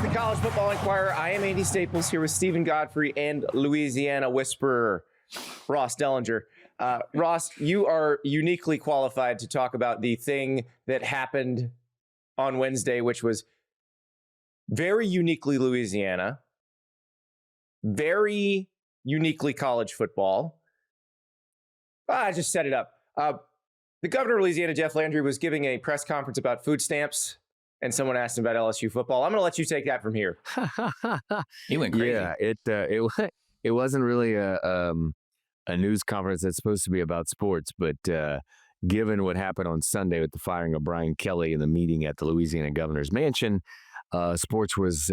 the College Football Enquirer. I am AD Staples here with Steven Godfrey and Louisiana Whisperer, Ross Dellenger. Ross, you are uniquely qualified to talk about the thing that happened on Wednesday, which was very uniquely Louisiana, very uniquely college football. I just set it up. The governor of Louisiana, Jeff Landry, was giving a press conference about food stamps, and someone asked him about LSU football. I'm going to let you take that from here. He went crazy. Yeah, it wasn't really a news conference that's supposed to be about sports, but given what happened on Sunday with the firing of Brian Kelly and the meeting at the Louisiana governor's mansion, sports was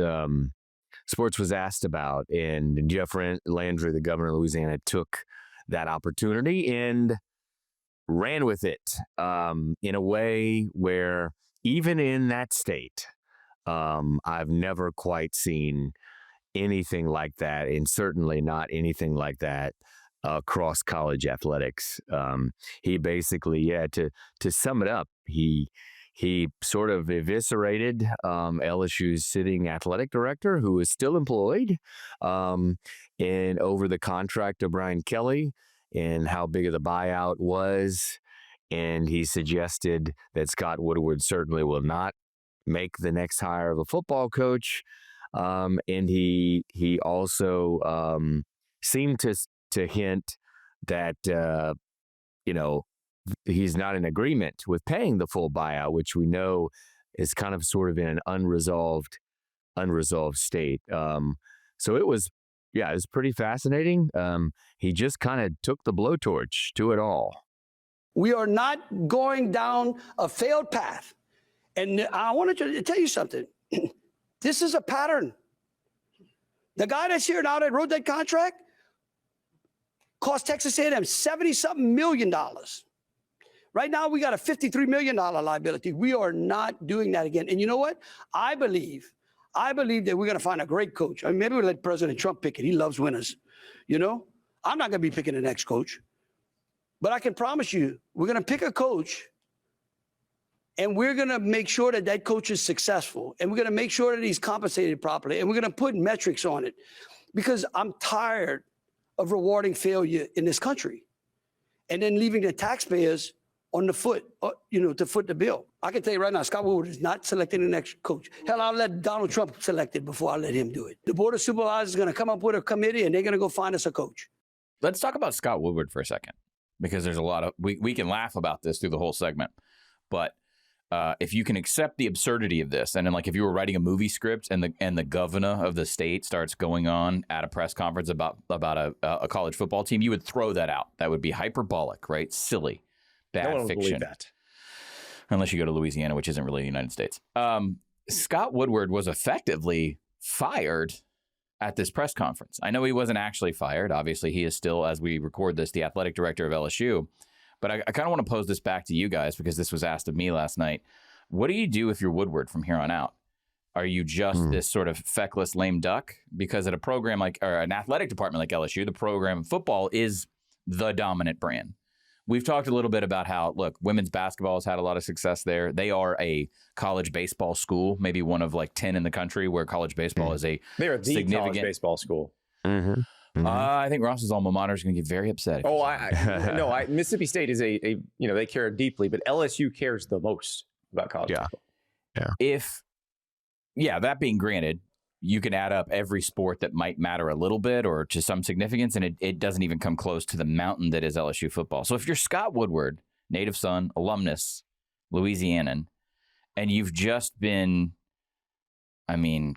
asked about, and Jeff Landry, the governor of Louisiana, took that opportunity and ran with it in a way where, even in that state, I've never quite seen anything like that, and certainly not anything like that across college athletics. He basically, to sum it up, he sort of eviscerated LSU's sitting athletic director, who is still employed, and over the contract of Brian Kelly and how big of the buyout was. And he suggested that Scott Woodward certainly will not make the next hire of a football coach. And he also seemed to hint that, he's not in agreement with paying the full buyout, which we know is kind of sort of in an unresolved state. So it was pretty fascinating. He just kind of took the blowtorch to it all. We are not going down a failed path. And I wanted to tell you something. This is a pattern. The guy that's here now that wrote that contract cost Texas A&M $70-something million. Right now, we got a $53 million liability. We are not doing that again. And you know what? I believe that we're going to find a great coach. I mean, maybe we'll let President Trump pick it. He loves winners. I'm not going to be picking the next coach. But I can promise you, we're going to pick a coach, and we're going to make sure that that coach is successful, and we're going to make sure that he's compensated properly, and we're going to put metrics on it, because I'm tired of rewarding failure in this country and then leaving the taxpayers on the foot, to foot the bill. I can tell you right now, Scott Woodward is not selecting the next coach. Hell, I'll let Donald Trump select it before I let him do it. The Board of Supervisors is going to come up with a committee, and they're going to go find us a coach. Let's talk about Scott Woodward for a second, because there's a lot of we can laugh about this through the whole segment, but if you can accept the absurdity of this, and then, like, if you were writing a movie script and the governor of the state starts going on at a press conference about a college football team, you would throw that out. That would be hyperbolic, right? Silly, bad no one fiction. would believe that. Unless you go to Louisiana, which isn't really the United States. Scott Woodward was effectively fired at this press conference. I know he wasn't actually fired. Obviously, he is still, as we record this, the athletic director of LSU. But I kind of want to pose this back to you guys, because this was asked of me last night. What do you do if you're Woodward from here on out? Are you just this sort of feckless lame duck? Because at a program or an athletic department like LSU, the program football is the dominant brand. We've talked a little bit about how, look, women's basketball has had a lot of success there. They are a college baseball school, maybe one of like 10 in the country where college baseball is a They're the significant college baseball school. Mm-hmm. Mm-hmm. I think Ross's alma mater is going to get very upset. Mississippi State is they care deeply, but LSU cares the most about college football. That being granted, you can add up every sport that might matter a little bit or to some significance, and it doesn't even come close to the mountain that is LSU football. So if you're Scott Woodward, native son, alumnus, Louisianan, and you've just been,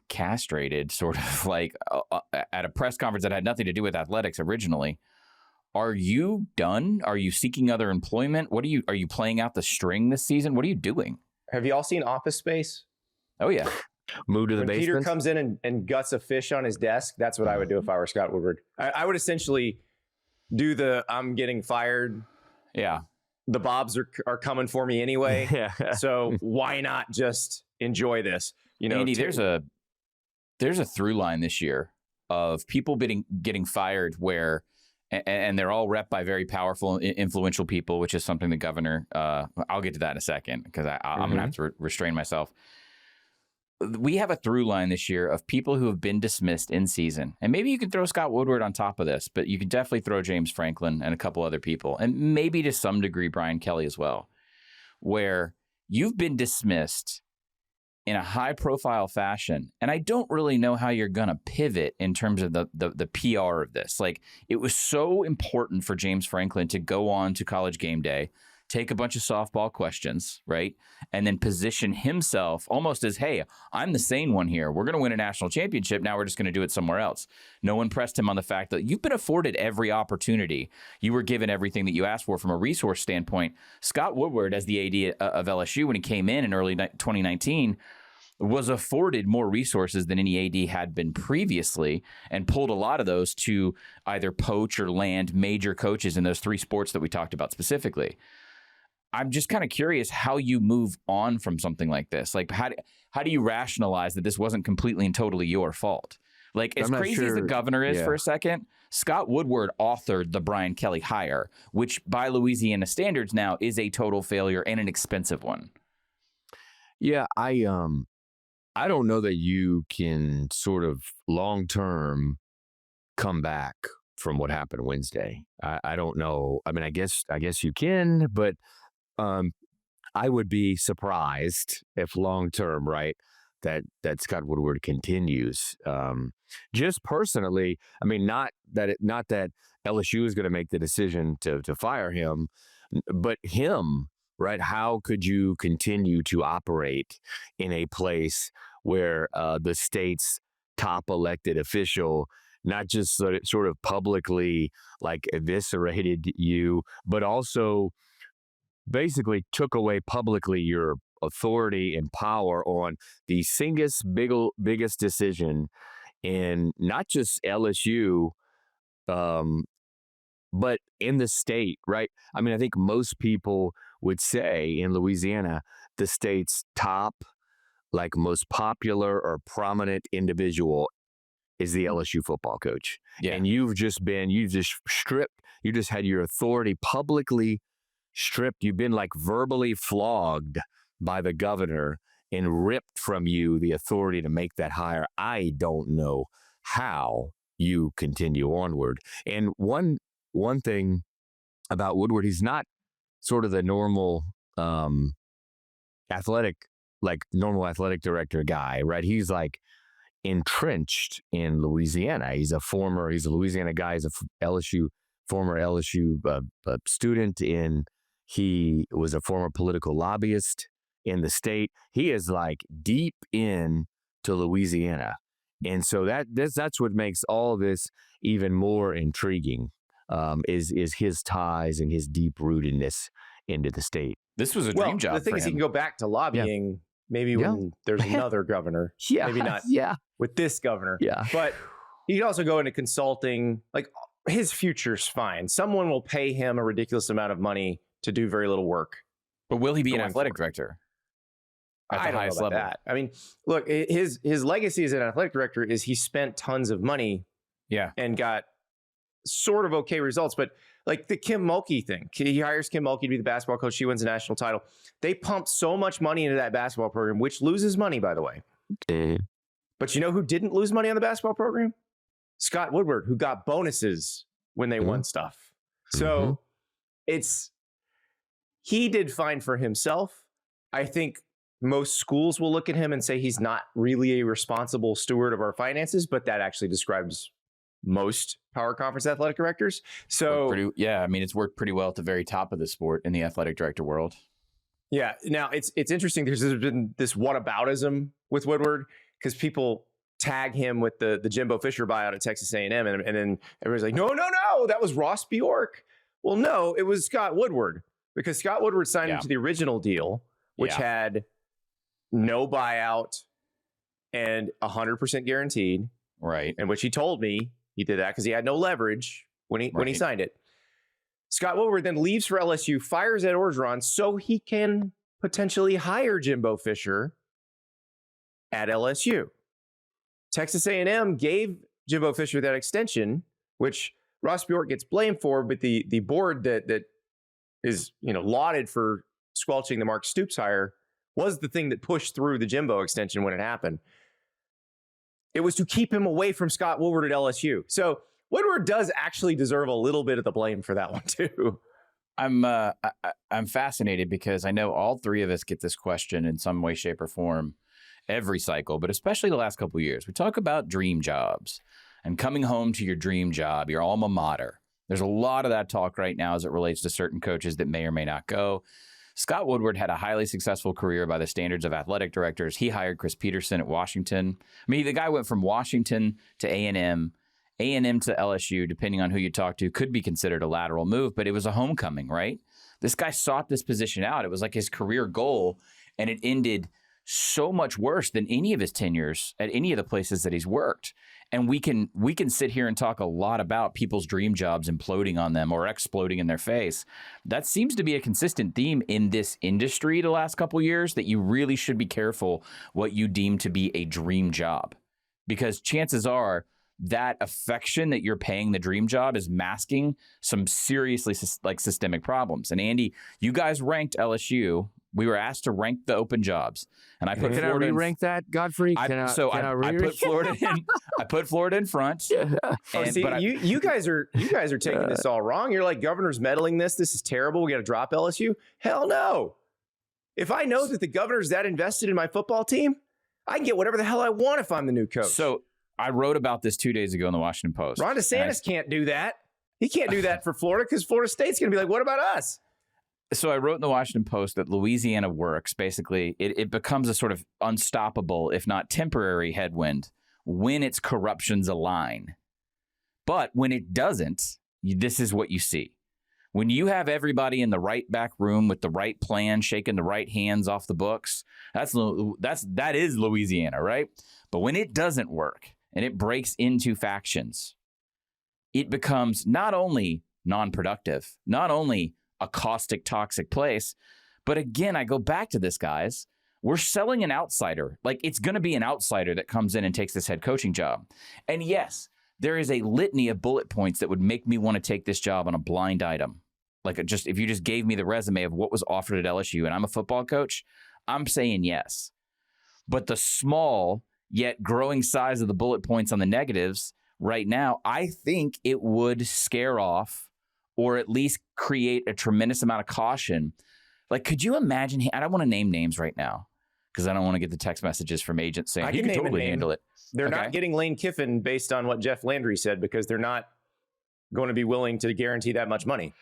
castrated sort of like at a press conference that had nothing to do with athletics originally, are you done? Are you seeking other employment? Are you playing out the string this season? What are you doing? Have you all seen Office Space? Oh, yeah. Move to the when basement. Peter comes in and guts a fish on his desk, that's what I would do if I were Scott Woodward. I would essentially do the I'm getting fired. Yeah. The Bobs are coming for me anyway. So why not just enjoy this? Andy, there's a through line this year of people getting fired where, and they're all rep by very powerful, influential people, which is something the governor, I'll get to that in a second because I'm going to have to restrain myself. we have a through line this year of people who have been dismissed in season. And maybe you can throw Scott Woodward on top of this, but you can definitely throw James Franklin and a couple other people, and maybe to some degree Brian Kelly as well, where you've been dismissed in a high-profile fashion, and I don't really know how you're going to pivot in terms of the PR of this. Like, it was so important for James Franklin to go on to College Game Day, take a bunch of softball questions, right, and then position himself almost as, hey, I'm the sane one here. We're going to win a national championship. Now we're just going to do it somewhere else. No one pressed him on the fact that you've been afforded every opportunity. You were given everything that you asked for from a resource standpoint. Scott Woodward, as the AD of LSU when he came in early 2019, was afforded more resources than any AD had been previously, and pulled a lot of those to either poach or land major coaches in those three sports that we talked about specifically. I'm just kind of curious how you move on from something like this. Like, how do you rationalize that this wasn't completely and totally your fault? Like, as crazy as the governor is for a second, Scott Woodward authored the Brian Kelly hire, which by Louisiana standards now is a total failure and an expensive one. Yeah, I don't know that you can sort of long-term come back from what happened Wednesday. I don't know. I mean, I guess you can, but I would be surprised if long-term, right, that Scott Woodward continues. Just personally, I mean, not that LSU is going to make the decision to fire him, but him. Right? How could you continue to operate in a place where the state's top elected official not just sort of publicly like eviscerated you, but also basically took away publicly your authority and power on the biggest decision in not just LSU, but in the state, right? I mean, I think most people would say in Louisiana, the state's top, like most popular or prominent individual is the LSU football coach. Yeah. And you just had your authority publicly stripped. You've been like verbally flogged by the governor and ripped from you the authority to make that hire. I don't know how you continue onward. And one thing about Woodward, he's not sort of the normal athletic director guy, right? He's like entrenched in Louisiana. He's a Louisiana guy. He's a former LSU student, and he was a former political lobbyist in the state. He is like deep in to Louisiana. And so that's what makes all of this even more intriguing. Is his ties and his deep rootedness into the state. This was a dream job. The thing is, he can go back to lobbying maybe when there's another governor. Maybe not with this governor. But he can also go into consulting. Like, his future's fine. Someone will pay him a ridiculous amount of money to do very little work. But will he be an athletic director at the highest level? That. I mean, look, his legacy as an athletic director is he spent tons of money and got sort of okay results, but like the Kim Mulkey thing, he hires Kim Mulkey to be the basketball coach. She wins a national title. They pump so much money into that basketball program, which loses money, by the way. But you know who didn't lose money on the basketball program? Scott Woodward, who got bonuses when they won stuff. So he did fine for himself. I think most schools will look at him and say he's not really a responsible steward of our finances, but that actually describes most power conference athletic directors. So I mean, it's worked pretty well at the very top of the sport in the athletic director world. Yeah. Now it's interesting. There's been this whataboutism with Woodward because people tag him with the Jimbo Fisher buyout at Texas A&M, and then everybody's like, no, that was Ross Bjork. Well, no, it was Scott Woodward, because Scott Woodward signed him to the original deal, which had no buyout and 100% guaranteed. Right. And which he told me he did that because he had no leverage when he signed it. Scott Woodward then leaves for LSU, fires Ed Orgeron so he can potentially hire Jimbo Fisher at LSU. Texas A&M gave Jimbo Fisher that extension, which Ross Bjork gets blamed for, but the board that is lauded for squelching the Mark Stoops hire was the thing that pushed through the Jimbo extension when it happened. It was to keep him away from Scott Woodward at LSU. So Woodward does actually deserve a little bit of the blame for that one too. I'm fascinated because I know all three of us get this question in some way, shape, or form every cycle, but especially the last couple of years. We talk about dream jobs and coming home to your dream job, your alma mater. There's a lot of that talk right now as it relates to certain coaches that may or may not go. Scott Woodward had a highly successful career by the standards of athletic directors. He hired Chris Peterson at Washington. I mean, the guy went from Washington to A&M to LSU, depending on who you talk to, could be considered a lateral move, but it was a homecoming, right? This guy sought this position out. It was like his career goal, and it ended so much worse than any of his tenures at any of the places that he's worked. And we can sit here and talk a lot about people's dream jobs imploding on them or exploding in their face. That seems to be a consistent theme in this industry the last couple of years, that you really should be careful what you deem to be a dream job, because chances are that affection that you're paying the dream job is masking some seriously systemic problems. And Andy, you guys ranked LSU. We were asked to rank the open jobs, and I put Florida. Can I re-rank that, Godfrey? I put Florida in. I put Florida in front. You guys are taking this all wrong. You're like, governor's meddling this. This is terrible. We got to drop LSU. Hell no. If I know that the governor's that invested in my football team, I can get whatever the hell I want if I'm the new coach. So I wrote about this 2 days ago in the Washington Post. Ron DeSantis can't do that. He can't do that for Florida because Florida State's going to be like, what about us? So I wrote in the Washington Post that Louisiana works. Basically, it becomes a sort of unstoppable, if not temporary, headwind when its corruptions align. But when it doesn't, this is what you see. When you have everybody in the right back room with the right plan, shaking the right hands off the books, that is Louisiana, right? But when it doesn't work and it breaks into factions, it becomes not only non-productive, not only a caustic, toxic place. But again, I go back to this, guys. We're selling an outsider. Like, it's going to be an outsider that comes in and takes this head coaching job. And yes, there is a litany of bullet points that would make me want to take this job on a blind item. Like, if you just gave me the resume of what was offered at LSU and I'm a football coach, I'm saying yes. But the small yet growing size of the bullet points on the negatives right now, I think it would scare off or at least create a tremendous amount of caution. Like, could you imagine? I don't want to name names right now because I don't want to get the text messages from agents saying he can totally handle it. They're not getting Lane Kiffin based on what Jeff Landry said because they're not going to be willing to guarantee that much money.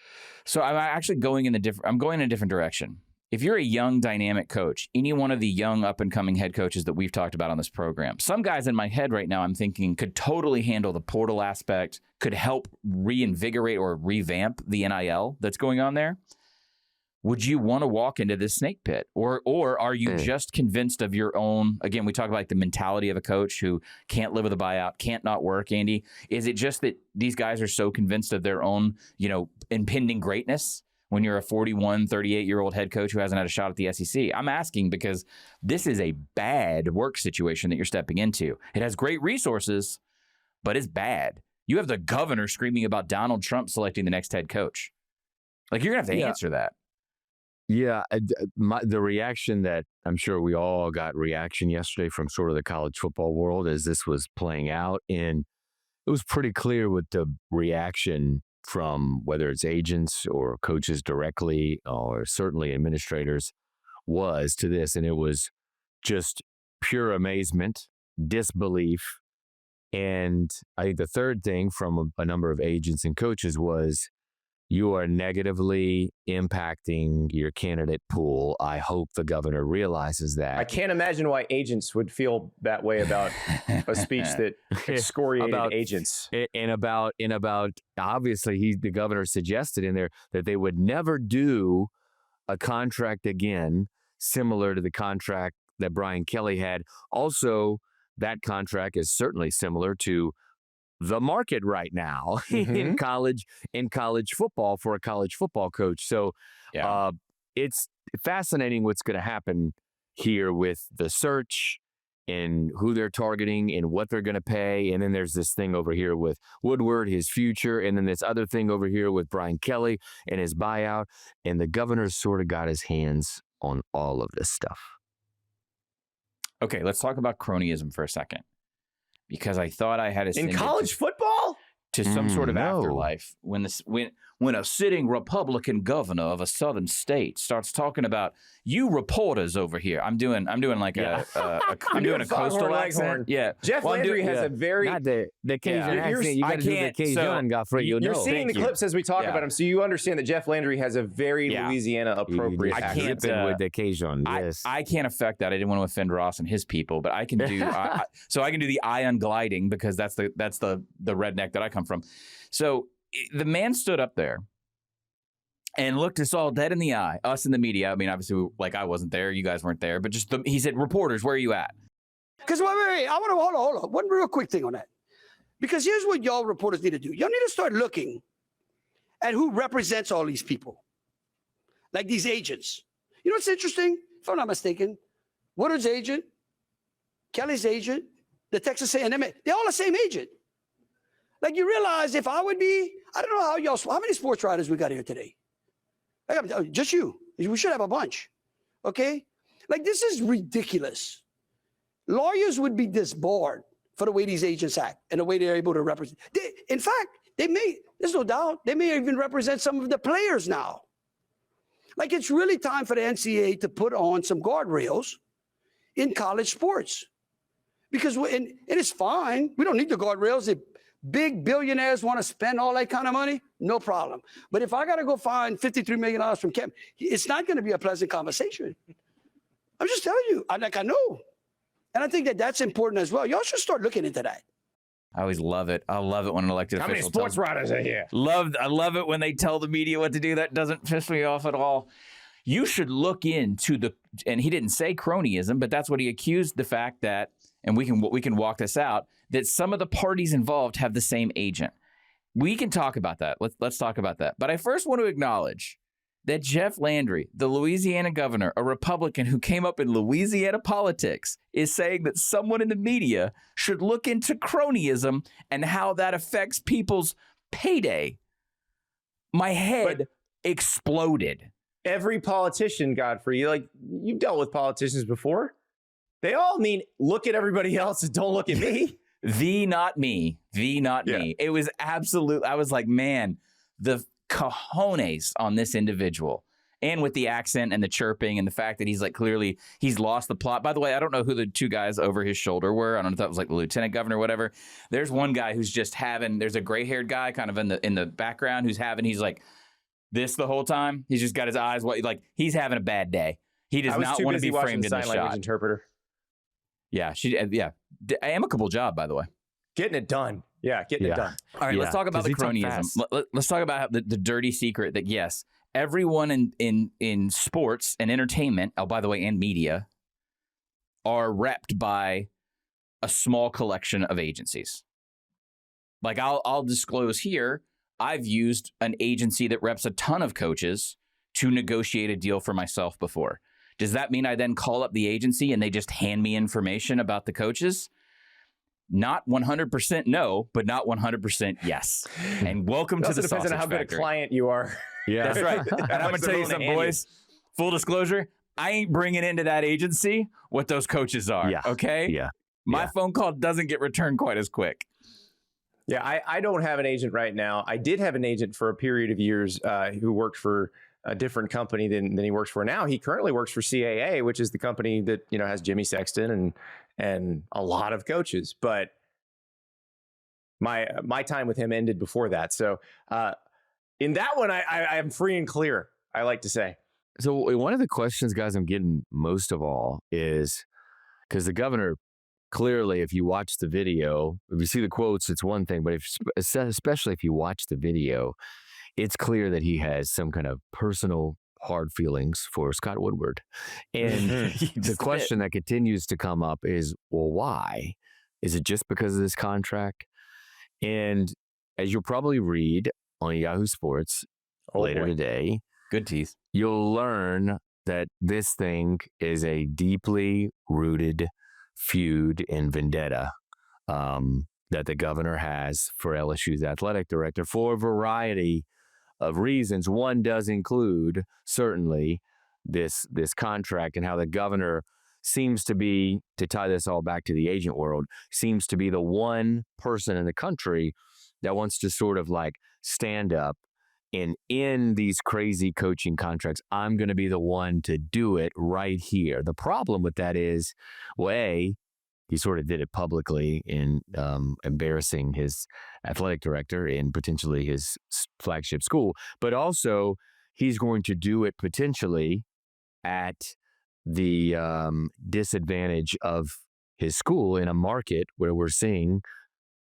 So I'm actually going in a different direction. If you're a young, dynamic coach, any one of the young, up-and-coming head coaches that we've talked about on this program, some guys in my head right now I'm thinking could totally handle the portal aspect, could help reinvigorate or revamp the NIL that's going on there. Would you want to walk into this snake pit? Or are you just convinced of your own, again, we talk about like the mentality of a coach who can't live with a buyout, can't not work, Andy. Is it just that these guys are so convinced of their own, impending greatness when you're a 41, 38-year-old head coach who hasn't had a shot at the SEC? I'm asking because this is a bad work situation that you're stepping into. It has great resources, but it's bad. You have the governor screaming about Donald Trump selecting the next head coach. Like, you're going to have to answer that. Yeah, the reaction that I'm sure we all got reaction yesterday from sort of the college football world as this was playing out. And it was pretty clear with the reaction from whether it's agents or coaches directly or certainly administrators was to this. And it was just pure amazement, disbelief. And I think the third thing from a number of agents and coaches was, you are negatively impacting your candidate pool. I hope the governor realizes that. I can't imagine why agents would feel that way about a speech that excoriated agents. And about obviously the governor suggested in there that they would never do a contract again similar to the contract that Brian Kelly had. Also, that contract is certainly similar to the market right now in college football for a college football coach. So it's fascinating what's going to happen here with the search and who they're targeting and what they're going to pay. And then there's this thing over here with Woodward, his future. And then this other thing over here with Brian Kelly and his buyout. And the governor's sort of got his hands on all of this stuff. Okay, let's talk about cronyism for a second, because I thought I had in college football to some sort of No. afterlife when a sitting Republican governor of a southern state starts talking about you reporters over here. I'm doing like Yeah. I'm doing a coastal Foghorn accent. Leghorn. Yeah, Jeff Well, I'm Landry doing- has yeah. a very Not the Cajun Yeah. accent. You I got to do the can't- Cajun, so Godfrey. You you're know. seeing the Thank you. clips as we talk Yeah. about him, so you understand that Jeff Landry has a very Yeah. Louisiana appropriate I accent. can't, Zipping with the Cajun. Yes. I can't affect that. I didn't want to offend Ross and his people, but I can do so I can do the ion gliding because that's the redneck that I come from. So the man stood up there and looked us all dead in the eye, us in the media. I mean, obviously, like I wasn't there, you guys weren't there, but just he said, "Reporters, where are you at?" Because wait, I want to hold on. One real quick thing on that. Because here's what y'all reporters need to do. Y'all need to start looking at who represents all these people, like these agents. You know what's interesting? If I'm not mistaken, Woodward's agent, Kelly's agent, the Texas A&M, they're all the same agent. Like you realize if I would be, I don't know how many sports writers we got here today? Just you. We should have a bunch. Okay? Like this is ridiculous. Lawyers would be disbarred for the way these agents act and the way they're able to represent. In fact, there's no doubt, they may even represent some of the players now. Like it's really time for the NCAA to put on some guardrails in college sports. Because and it's fine. We don't need the guardrails. If big billionaires want to spend all that kind of money, no problem. But if I got to go find $53 million from Kevin, it's not going to be a pleasant conversation. I'm just telling you. I know. And I think that that's important as well. Y'all should start looking into that. I always love it. I love it when an elected How many official sports tells- writers are here? I love it when they tell the media what to do. That doesn't piss me off at all. You should look into and he didn't say cronyism, but that's what he accused the fact that, and we can walk this out, that some of the parties involved have the same agent. We can talk about that. Let's talk about that. But I first want to acknowledge that Jeff Landry, the Louisiana governor, a Republican who came up in Louisiana politics, is saying that someone in the media should look into cronyism and how that affects people's payday. My head exploded. Every politician, Godfrey, you've dealt with politicians before. They all mean look at everybody else and don't look at me. Thee, not me. Thee, not me. It was absolute. I was like, man, the cojones on this individual. And with the accent and the chirping and the fact that he's like clearly he's lost the plot. By the way, I don't know who the two guys over his shoulder were. I don't know if that was like the lieutenant governor or whatever. There's one guy who's just there's a gray-haired guy kind of in the background he's like this the whole time. He's just got his eyes like he's having a bad day. He does not want to be framed in the sign language shot. interpreter. Yeah, amicable job, by the way. Getting it done. Yeah, getting it done. All right, let's talk about the 'cause he talked cronyism. fast. Let's talk about the dirty secret that, yes, everyone in sports and entertainment, by the way, and media, are repped by a small collection of agencies. Like I'll disclose here, I've used an agency that reps a ton of coaches to negotiate a deal for myself before. Does that mean I then call up the agency and they just hand me information about the coaches? Not 100% no, but not 100% yes. And welcome to the depends sausage on how good a factory. client you are. Yeah. That's right. And I'm going to tell you something, boys. Full disclosure, I ain't bringing into that agency what those coaches are. Yeah. Okay? Yeah. My phone call doesn't get returned quite as quick. Yeah, I don't have an agent right now. I did have an agent for a period of years who worked for a different company than he works for now. He currently works for CAA, which is the company that has Jimmy Sexton and a lot of coaches. But my time with him ended before that. So in that one, I am free and clear, I like to say. So one of the questions, guys, I'm getting most of all is because the governor, clearly, if you watch the video, if you see the quotes, it's one thing, but especially if you watch the video, it's clear that he has some kind of personal hard feelings for Scott Woodward. And the question that continues to come up is, well, why? Is it just because of this contract? And as you'll probably read on Yahoo Sports later today, good teeth, you'll learn that this thing is a deeply rooted feud and vendetta that the governor has for LSU's athletic director for a variety of reasons. One does include certainly this contract and how the governor seems to be, to tie this all back to the agent world, seems to be the one person in the country that wants to sort of like stand up and in these crazy coaching contracts, I'm going to be the one to do it right here. The problem with that is, well, A, he sort of did it publicly in embarrassing his athletic director in potentially his flagship school, but also he's going to do it potentially at the disadvantage of his school in a market where we're seeing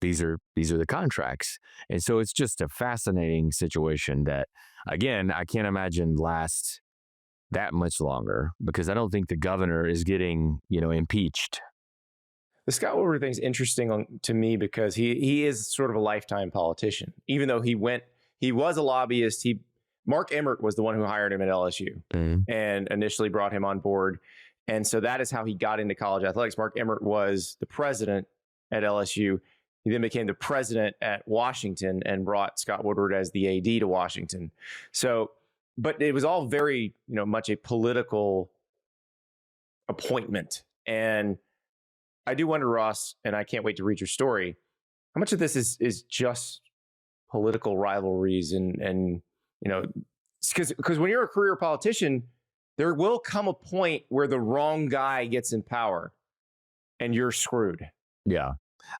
these are the contracts. And so it's just a fascinating situation that, again, I can't imagine lasts that much longer because I don't think the governor is getting, impeached. The Scott Woodward thing is interesting to me because he is sort of a lifetime politician. Even though he was a lobbyist. Mark Emmert was the one who hired him at LSU and initially brought him on board. And so that is how he got into college athletics. Mark Emmert was the president at LSU. He then became the president at Washington and brought Scott Woodward as the AD to Washington. So, but it was all very, much a political appointment. And I do wonder, Ross, and I can't wait to read your story, how much of this is just political rivalries and because when you're a career politician, there will come a point where the wrong guy gets in power and you're screwed. Yeah.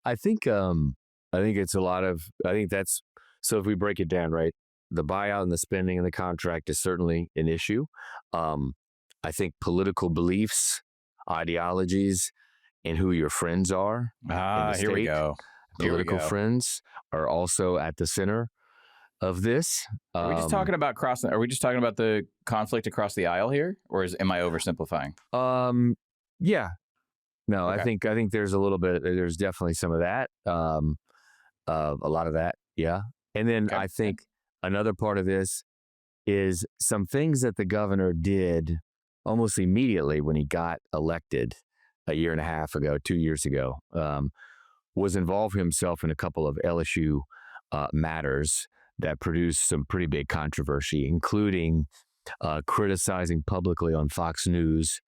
I think it's a lot of, I think that's, so if we break it down, right, the buyout and the spending and the contract is certainly an issue. I think political beliefs, ideologies, and who your friends are. Here we go. Political friends are also at the center of this. Are we just talking about Are we just talking about the conflict across the aisle here, or am I oversimplifying? Yeah. No, Okay. I think there's a little bit. There's definitely some of that. A lot of that. Yeah. And then Okay. I think another part of this is some things that the governor did almost immediately when he got elected a year and a half ago, 2 years ago, was involve himself in a couple of LSU matters that produced some pretty big controversy, including criticizing publicly on Fox News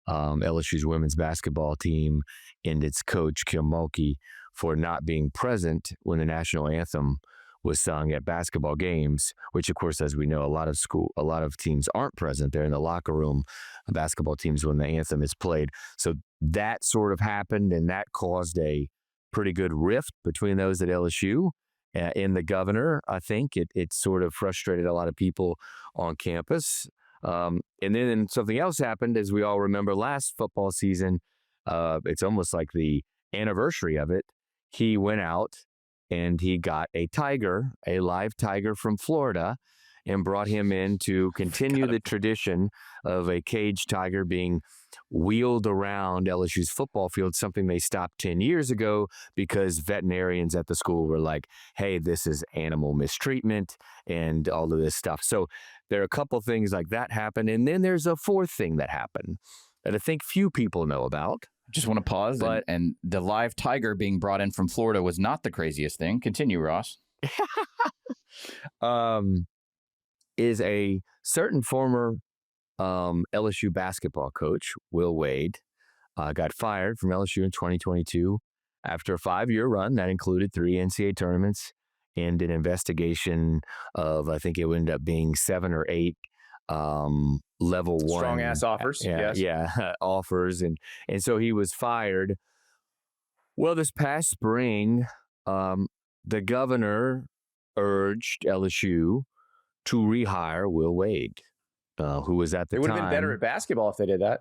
LSU's women's basketball team and its coach, Kim Mulkey, for not being present when the national anthem was sung at basketball games, which, of course, as we know, a lot of teams aren't present. They're in the locker room, basketball teams, when the anthem is played. So that sort of happened, and that caused a pretty good rift between those at LSU and the governor. I think it sort of frustrated a lot of people on campus. And then something else happened, as we all remember last football season. It's almost like the anniversary of it. He went out and he got a live tiger from Florida, and brought him in to continue the tradition of a caged tiger being wheeled around LSU's football field, something they stopped 10 years ago because veterinarians at the school were like, hey, this is animal mistreatment and all of this stuff. So there are a couple things like that happen. And then there's a fourth thing that happened that I think few people know about. Just want to pause. And the live tiger being brought in from Florida was not the craziest thing. Continue, Ross. Is a certain former LSU basketball coach, Will Wade, got fired from LSU in 2022 after a 5-year run that included 3 NCAA tournaments and an investigation of, I think it would end up being 7 or 8 level 1 Strong ass offers. Offers, and so he was fired. Well, this past spring, the governor urged LSU to rehire Will Wade, who was at the time. They would have been better at basketball if they did that.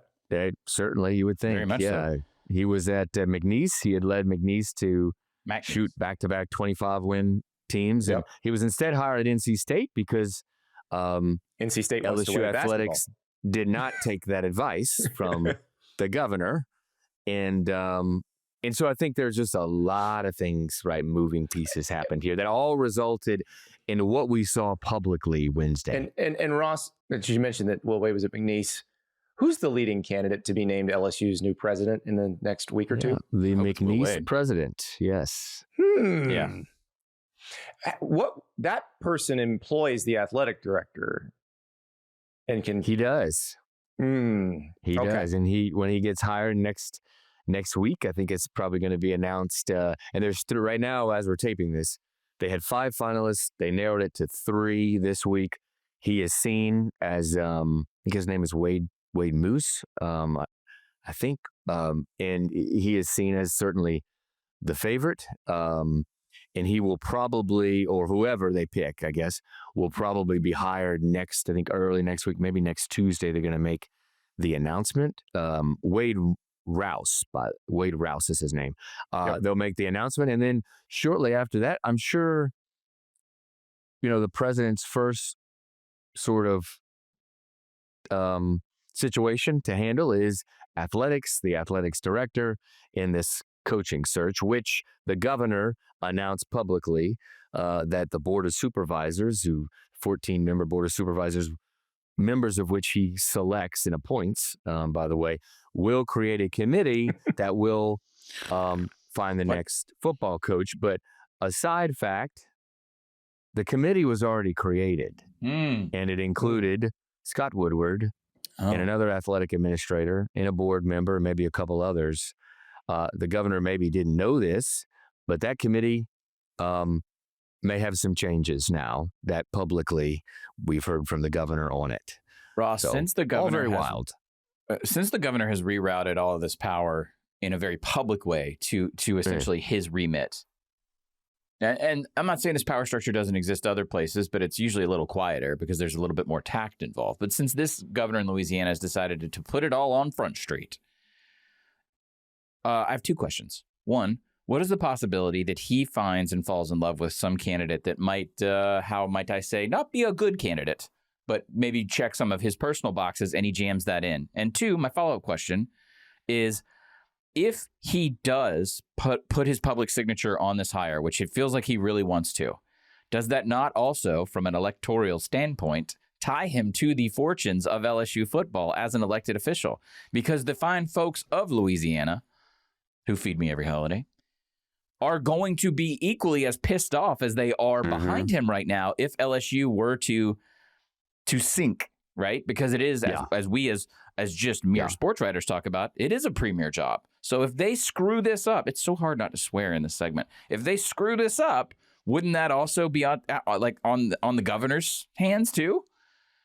Certainly, you would think. Very much so. He was at McNeese. He had led McNeese to shoot back-to-back 25-win teams. Yep. And he was instead hired at NC State because NC State wants to LSU win Athletics did not take that advice from the governor. And so I think there's just a lot of things, right, moving pieces happened here that all resulted in what we saw publicly Wednesday. And Ross, you mentioned that Will Wade was at McNeese. Who's the leading candidate to be named LSU's new president in the next week or two? The McNeese president, yes. Yeah. What that person employs the athletic director and can He does. He does, and when he gets hired next week, I think it's probably going to be announced. And there's right now, as we're taping this, they had 5 finalists. They narrowed it to 3 this week. He is seen as, I think his name is Wade Moose, I think, and he is seen as certainly the favorite. And he will probably, or whoever they pick, I guess, will probably be hired next, I think early next week, maybe next Tuesday, they're going to make the announcement. Wade Rouse is his name. They'll make the announcement. And then shortly after that, I'm sure, the president's first sort of situation to handle is athletics, the athletics director in this coaching search, which the governor announced publicly that the board of supervisors, 14-member board of supervisors, members of which he selects and appoints, by the way, will create a committee that will find the next football coach. But a side fact, the committee was already created, and it included Scott Woodward and another athletic administrator and a board member, maybe a couple others. The governor maybe didn't know this, but that committee may have some changes now that publicly we've heard from the governor on it. Ross, So, since the governor all very has, wild. Since the governor has rerouted all of this power in a very public way to essentially his remit, and I'm not saying this power structure doesn't exist other places, but it's usually a little quieter because there's a little bit more tact involved. But since this governor in Louisiana has decided to put it all on Front Street, I have 2 questions. One, what is the possibility that he finds and falls in love with some candidate that might, how might I say, not be a good candidate, but maybe check some of his personal boxes and he jams that in? And 2, my follow-up question is, if he does put his public signature on this hire, which it feels like he really wants to, does that not also, from an electoral standpoint, tie him to the fortunes of LSU football as an elected official? Because the fine folks of Louisiana, who feed me every holiday, are going to be equally as pissed off as they are behind him right now if LSU were to sink, right? Because it is, as we as just mere sports writers talk about, it is a premier job. So if they screw this up, it's so hard not to swear in this segment. If they screw this up, wouldn't that also be on the governor's hands too?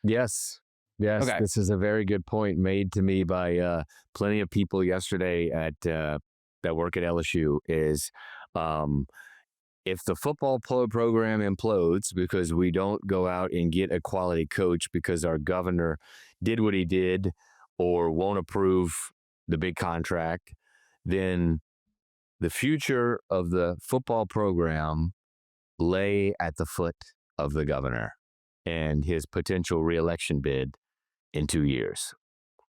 Yes. Okay. This is a very good point made to me by plenty of people yesterday that work at LSU. Is if the football program implodes because we don't go out and get a quality coach because our governor did what he did or won't approve the big contract, then the future of the football program lay at the foot of the governor and his potential reelection bid in 2 years.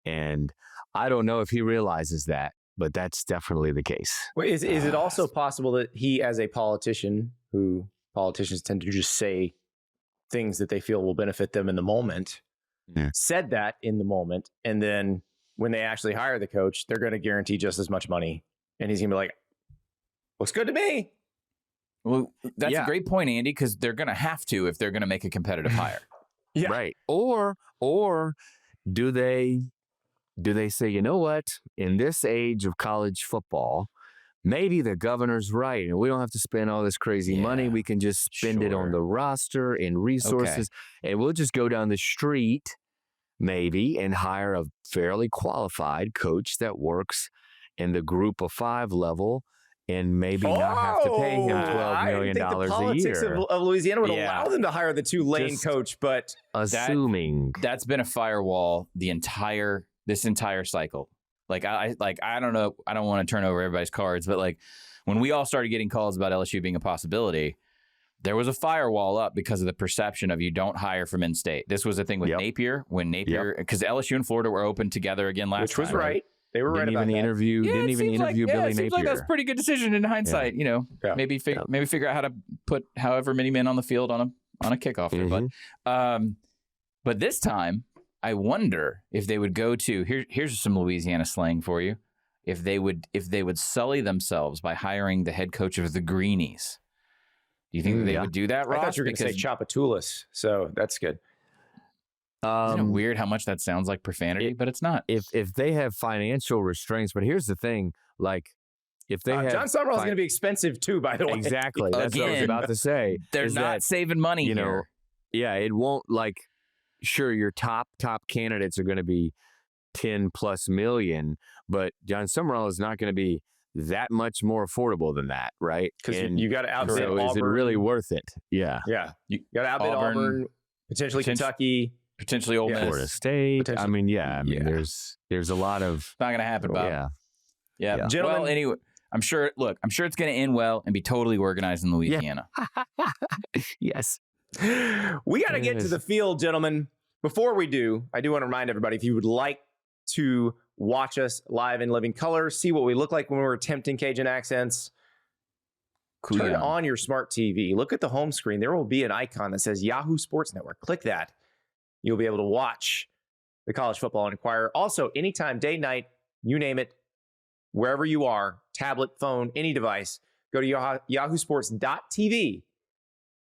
And I don't know if he realizes that, but that's definitely the case. Well, is it also possible that he, as a politician, who politicians tend to just say things that they feel will benefit them in the moment, said that in the moment, and then when they actually hire the coach, they're going to guarantee just as much money, and he's going to be like, looks good to me. Well, that's a great point, Andy, because they're going to have to if they're going to make a competitive hire. Right. Or do they say, you know what, in this age of college football, maybe the governor's right and we don't have to spend all this crazy money. We can just spend it on the roster and resources, and we'll just go down the street maybe and hire a fairly qualified coach that works in the group of 5 level and maybe not have to pay him $12 million a year. The politics of Louisiana would allow them to hire the Tulane coach, but assuming that's been a firewall this entire cycle. I don't know. I don't want to turn over everybody's cards, but like when we all started getting calls about LSU being a possibility, there was a firewall up because of the perception of you don't hire from in-state. This was a thing with Napier because LSU and Florida were open together again last time. Which was right. They were right about that. Didn't even interview Billy Napier. It seems like that's a pretty good decision in hindsight. Maybe figure out how to put however many men on the field on a kickoff. But this time, I wonder if they would go to here's some Louisiana slang for you. If they would sully themselves by hiring the head coach of the Greenies. Do you think they would do that, Ross? I thought you were going to say Chapatulas, so that's good. Isn't it weird how much that sounds like profanity, but it's not. If they have financial restraints, but here's the thing, like if they have John Summerall is going to be expensive too, by the way. Exactly. That's what I was about to say. They're not saving money here. Yeah, it won't sure, your top candidates are going to be 10 plus million, but John Summerall is not going to be that much more affordable than that, right? Because you got to outbid Auburn. Is it really worth it? Yeah. Yeah. You got to outbid Auburn, potentially Kentucky. Potentially Ole Miss. Florida State. There's a lot of... It's not going to happen, Bob. Yeah. Gentlemen, well, anyway, I'm sure it's going to end well and be totally organized in Louisiana. Yes. We got to get to the field, gentlemen. Before we do, I do want to remind everybody, if you would like to watch us live in living color, see what we look like when we're attempting Cajun accents, turn on your smart TV. Look at the home screen. There will be an icon that says Yahoo Sports Network. Click that. You'll be able to watch the College Football Enquirer. Also, anytime, day, night, you name it, wherever you are, tablet, phone, any device, go to yahoosports.tv,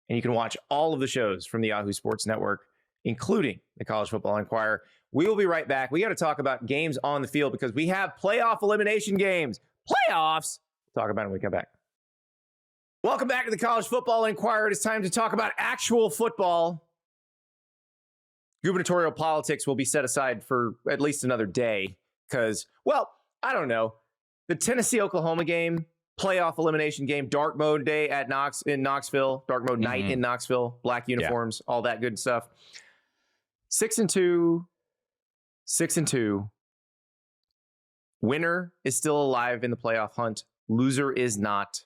and you can watch all of the shows from the Yahoo Sports Network, including the College Football Enquirer. We will be right back. We got to talk about games on the field because we have playoff elimination games. Playoffs! We'll talk about it when we come back. Welcome back to the College Football Enquirer. It is time to talk about actual football. Gubernatorial politics will be set aside for at least another day because, well, I don't know. The Tennessee-Oklahoma game, playoff elimination game, dark mode day in Knoxville, dark mode night in Knoxville, black uniforms, all that good stuff. 6-2. Winner is still alive in the playoff hunt. Loser is not.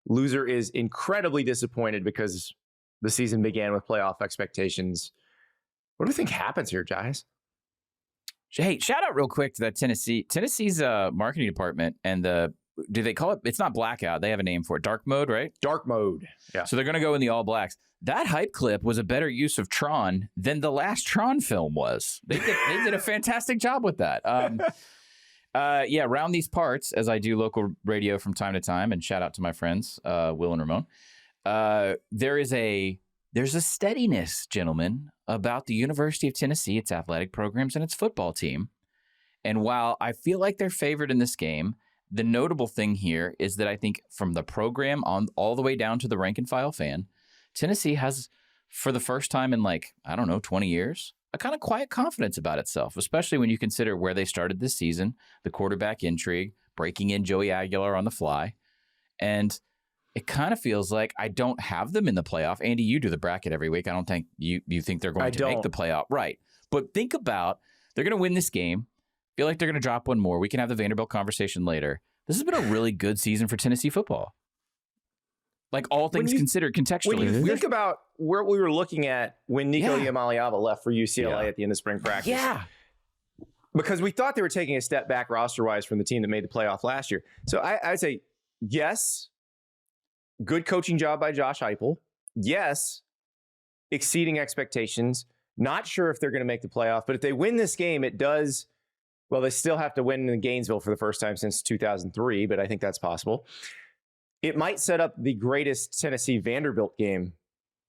Loser is incredibly disappointed because the season began with playoff expectations. What do we think happens here, guys? Hey, shout out real quick to that Tennessee's marketing department and do they call it? It's not blackout. They have a name for it. Dark mode, right? Dark mode. Yeah. So they're going to go in the all blacks. That hype clip was a better use of Tron than the last Tron film was. They did a fantastic job with that. Around these parts, as I do local radio from time to time, and shout out to my friends, Will and Ramon, there's a steadiness, gentlemen, about the University of Tennessee, its athletic programs, and its football team. And while I feel like they're favored in this game, the notable thing here is that I think from the program on all the way down to the rank and file fan, Tennessee has, for the first time in 20 years, a kind of quiet confidence about itself, especially when you consider where they started this season, the quarterback intrigue, breaking in Joey Aguilar on the fly. And it kind of feels like I don't have them in the playoff. Andy, you do the bracket every week. I don't think you think they're going to make the playoff. Right. But think about, they're going to win this game. Feel like they're going to drop one more. We can have the Vanderbilt conversation later. This has been a really good season for Tennessee football. Like all things considered contextually. When you think about where we were looking at when Nico Iamaleava left for UCLA at the end of spring practice. Yeah. Because we thought they were taking a step back roster-wise from the team that made the playoff last year. So I'd say, yes, good coaching job by Josh Heupel. Yes, exceeding expectations. Not sure if they're going to make the playoff, but if they win this game, it does. Well, they still have to win in Gainesville for the first time since 2003, but I think that's possible. It might set up the greatest Tennessee-Vanderbilt game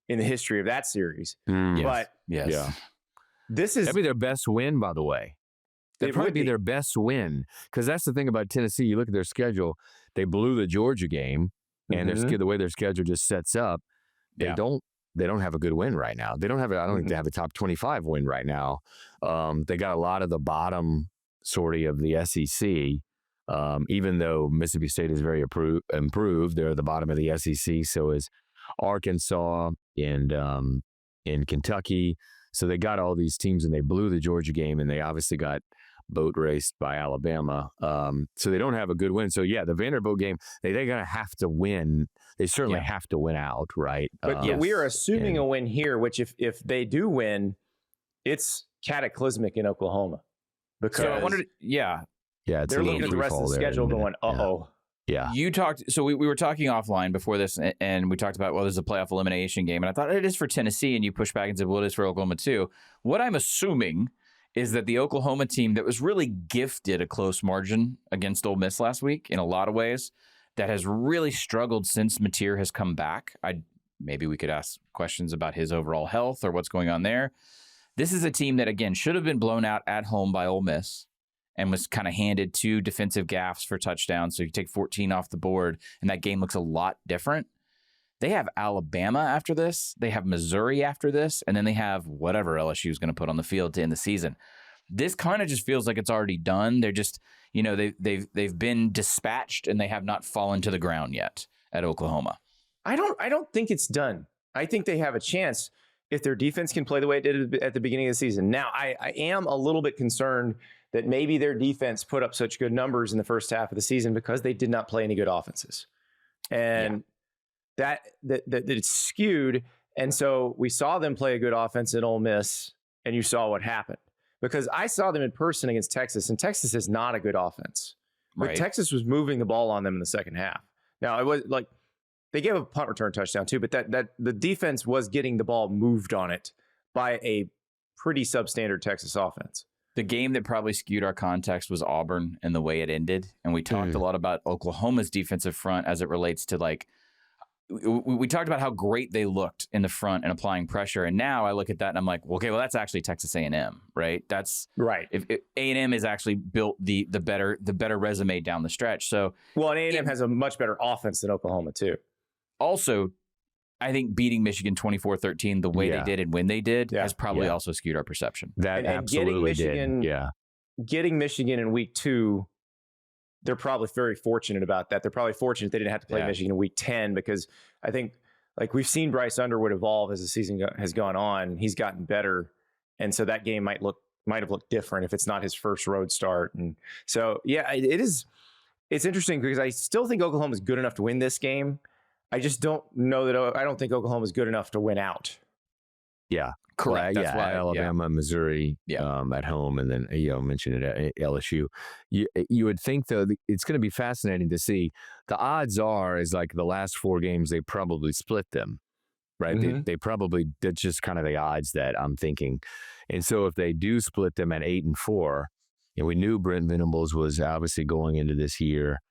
in the history of that series. But this is... That'd be their best win, by the way. That'd probably be their best win. Because that's the thing about Tennessee. You look at their schedule. They blew the Georgia game, and the way their schedule just sets up, they don't have a good win right now. They don't have I don't think they have a top 25 win right now. They got a lot of the bottom of the SEC. Even though Mississippi State is very improved, they're at the bottom of the SEC. So is Arkansas and Kentucky. So they got all these teams, and they blew the Georgia game, and they obviously got boat raced by Alabama. So they don't have a good win. So the Vanderbilt game, they're going to have to win. They certainly have to win out, right? But we are assuming a win here, which if they do win, it's cataclysmic in Oklahoma. Because so I wondered, they're looking at the rest of the schedule going, uh-oh. Yeah. You talked, so we were talking offline before this, and we talked about, this is a playoff elimination game, and I thought it is for Tennessee, and you pushed back and said, it is for Oklahoma too. What I'm assuming is that the Oklahoma team that was really gifted a close margin against Ole Miss last week in a lot of ways, that has really struggled since Mateer has come back. Maybe we could ask questions about his overall health or what's going on there. This is a team that, again, should have been blown out at home by Ole Miss and was kind of handed 2 defensive gaffes for touchdowns. So you take 14 off the board, and that game looks a lot different. They have Alabama after this. They have Missouri after this. And then they have whatever LSU is going to put on the field to end the season. This kind of just feels like it's already done. They're just, they've been dispatched, and they have not fallen to the ground yet at Oklahoma. I don't think it's done. I think they have a chance if their defense can play the way it did at the beginning of the season. Now, I am a little bit concerned that maybe their defense put up such good numbers in the first half of the season because they did not play any good offenses. And that it's skewed. And so we saw them play a good offense at Ole Miss, and you saw what happened. Because I saw them in person against Texas, and Texas is not a good offense. But Right. Texas was moving the ball on them in the second half. Now, it was like they gave a punt return touchdown too, but that the defense was getting the ball moved on it by a pretty substandard Texas offense. The game that probably skewed our context was Auburn and the way it ended. And we talked a lot about Oklahoma's defensive front as it relates to we talked about how great they looked in the front and applying pressure. And now I look at that and I'm like, well, okay, well, that's actually Texas A&M, right? That's right. If A&M has actually built the better resume down the stretch. So, well, and A&M has a much better offense than Oklahoma too. Also, I think beating Michigan 24-13 the way they did and when they did has probably also skewed our perception. That absolutely did. Yeah. Getting Michigan in week 2, they're probably very fortunate about that. They're probably fortunate they didn't have to play Michigan in week 10 because I think we've seen Bryce Underwood evolve as the season has gone on. He's gotten better. And so that game might have looked different if it's not his first road start. And so, it's interesting because I still think Oklahoma is good enough to win this game. I just don't know I don't think Oklahoma is good enough to win out. Yeah. Correct. That's why Alabama, Missouri at home, and then mentioned it at LSU. You would think though it's going to be fascinating to see. The odds are is like the last 4 games they probably split them, right? Mm-hmm. They probably that's just kind of the odds that I'm thinking. And so if they do split them at 8-4, and we knew Brent Venables was obviously going into this year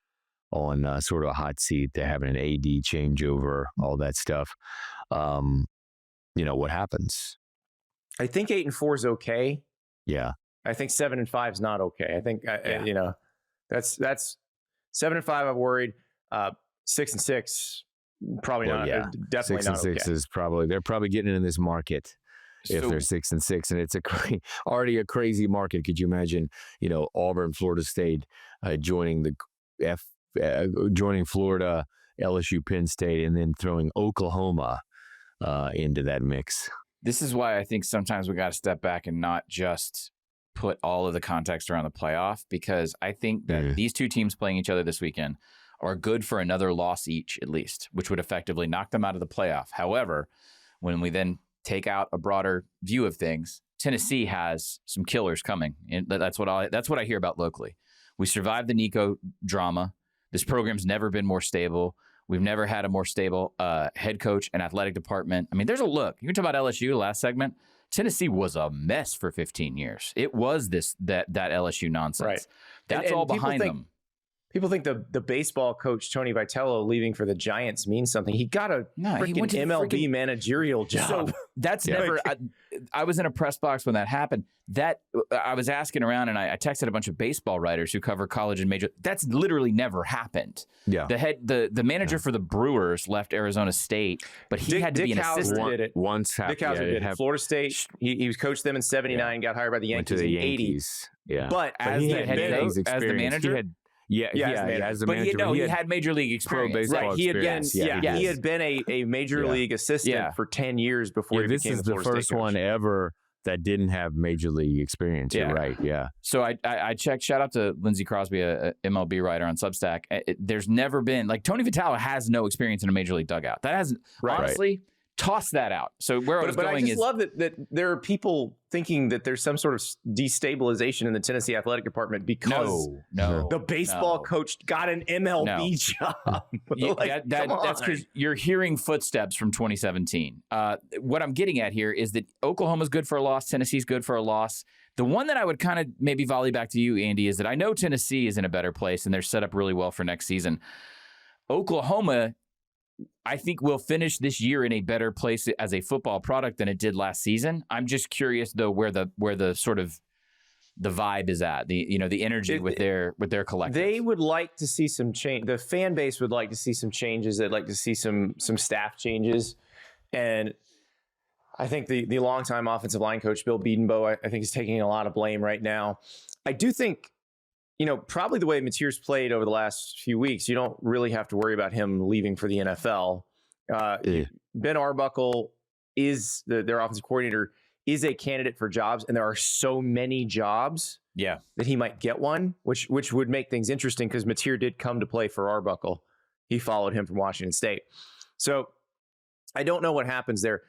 on sort of a hot seat. They're having an AD changeover, all that stuff. What happens? I think 8-4 is okay. Yeah. I think 7-5 is not okay. I think that's 7-5. I'm worried. 6-6, probably not. Yeah. Definitely 6 not and 6 okay. is they're probably getting in this market if they're 6-6, and it's already a crazy market. Could you imagine? Auburn, Florida State joining joining Florida, LSU, Penn State, and then throwing Oklahoma into that mix. This is why I think sometimes we got to step back and not just put all of the context around the playoff, because I think that these 2 teams playing each other this weekend are good for another loss each, at least, which would effectively knock them out of the playoff. However, when we then take out a broader view of things, Tennessee has some killers coming. And that's what I hear about locally. We survived the Nico drama. This program's never been more stable. We've never had a more stable head coach and athletic department. I mean, there's a look. You can talk about LSU last segment. Tennessee was a mess for 15 years. It was that LSU nonsense. Right. That's all behind them. People think the baseball coach, Tony Vitello, leaving for the Giants means something. He got a freaking MLB managerial job. So that's never – I was in a press box when that happened. I was asking around, and I texted a bunch of baseball writers who cover college and major. That's literally never happened. Yeah. The manager for the Brewers left Arizona State, but he had to be an assistant. Did it. Once Dick Hauser did it. Florida State, he was coached them in 79, got hired by the Yankees in the 80s. Yeah. But as the head coach, as the manager – as the manager. He had major league experience. Pro baseball experience. He had been a major league assistant for 10 years before he became the Florida State coach. This is the first one ever that didn't have major league experience. You're right. Yeah. So I checked. Shout out to Lindsey Crosby, a MLB writer on Substack. There's never been Tony Vitello has no experience in a major league dugout. That hasn't honestly. Toss that out. So where I was going is... I just love that there are people thinking that there's some sort of destabilization in the Tennessee athletic department because the baseball coach got an MLB job. That's because you're hearing footsteps from 2017. What I'm getting at here is that Oklahoma's good for a loss. Tennessee's good for a loss. The one that I would kind of maybe volley back to you, Andy, is that I know Tennessee is in a better place and they're set up really well for next season. Oklahoma I think we'll finish this year in a better place as a football product than it did last season. I'm just curious though where the sort of the vibe is at, the energy with their collective. They would like to see some change. The fan base would like to see some changes. They'd like to see some staff changes. And I think the longtime offensive line coach, Bill Bedenbaugh, I think is taking a lot of blame right now. I do think, probably the way Mateer's played over the last few weeks, you don't really have to worry about him leaving for the NFL. Ben Arbuckle is their offensive coordinator, is a candidate for jobs, and there are so many jobs that he might get one, which would make things interesting because Mateer did come to play for Arbuckle. He followed him from Washington State. So I don't know what happens there.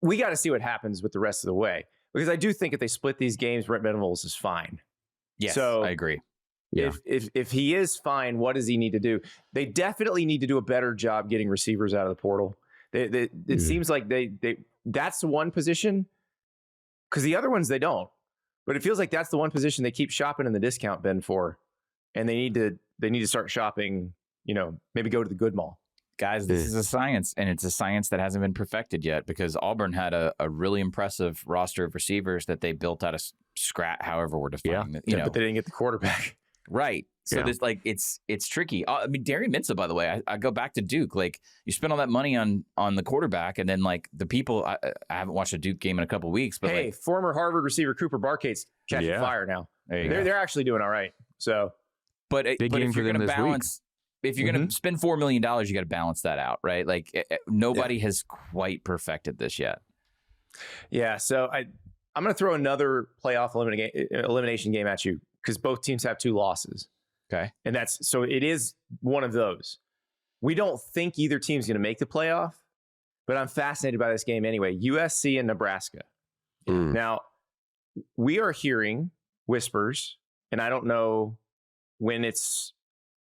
We got to see what happens with the rest of the way, because I do think if they split these games, Brent Venables is fine. Yes, so I agree. Yeah. If he is fine, what does he need to do? They definitely need to do a better job getting receivers out of the portal. It seems like that's the one position, because the other ones they don't. But it feels like that's the one position they keep shopping in the discount bin for, and they need to start shopping. Maybe go to the good mall. Guys, this is a science, and it's a science that hasn't been perfected yet, because Auburn had a really impressive roster of receivers that they built out of scratch, however we're defining it. But they didn't get the quarterback. Right. So this it's tricky. I mean, Darian Mintza, by the way, I go back to Duke. Like, you spend all that money on the quarterback, and then the people. I haven't watched a Duke game in a couple of weeks, but former Harvard receiver Cooper Barkate's catching fire now. They're actually doing all right. So, but if you're going to balance. If you're going to spend $4 million, you got to balance that out, right? Nobody has quite perfected this yet. Yeah, so I'm going to throw another playoff elimination game at you, because both teams have 2 losses. Okay. And it is one of those. We don't think either team's going to make the playoff, but I'm fascinated by this game anyway. USC and Nebraska. Now, we are hearing whispers, and I don't know when it's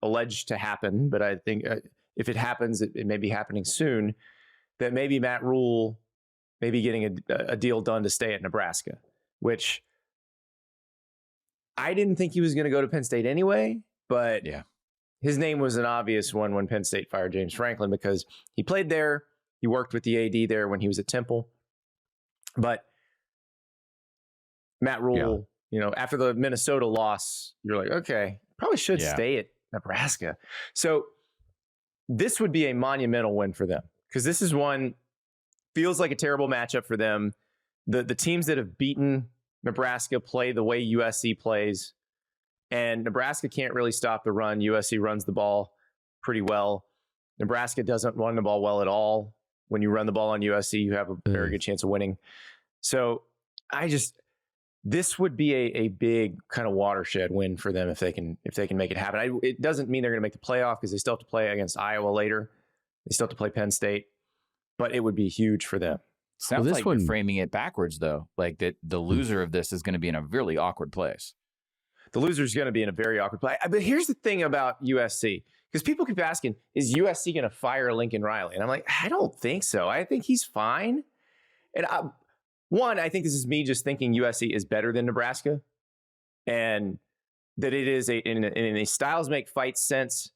alleged to happen, but I think if it happens, it may be happening soon, that maybe Matt Rule may be getting a deal done to stay at Nebraska, which I didn't think he was going to go to Penn State anyway, but his name was an obvious one when Penn State fired James Franklin, because he played there. He worked with the AD there when he was at Temple. But Matt Rule, after the Minnesota loss, you're like, okay, probably should stay at Nebraska. So this would be a monumental win for them, because this is one, feels like a terrible matchup for them. The teams that have beaten Nebraska play the way USC plays, and Nebraska can't really stop the run. USC runs the ball pretty well. Nebraska doesn't run the ball well at all. When you run the ball on USC, you have a very good chance of winning. So this would be a big kind of watershed win for them if they can make it happen. It doesn't mean they're going to make the playoff, because they still have to play against Iowa later. They still have to play Penn State, but it would be huge for them. Sounds like you're framing it backwards, though. Like that the loser of this is going to be in a really awkward place. The loser is going to be in a very awkward place. But here's the thing about USC, because people keep asking, is USC going to fire Lincoln Riley? And I'm like, I don't think so. I think he's fine. And I think this is me just thinking USC is better than Nebraska, and that it is in a styles make fights sense.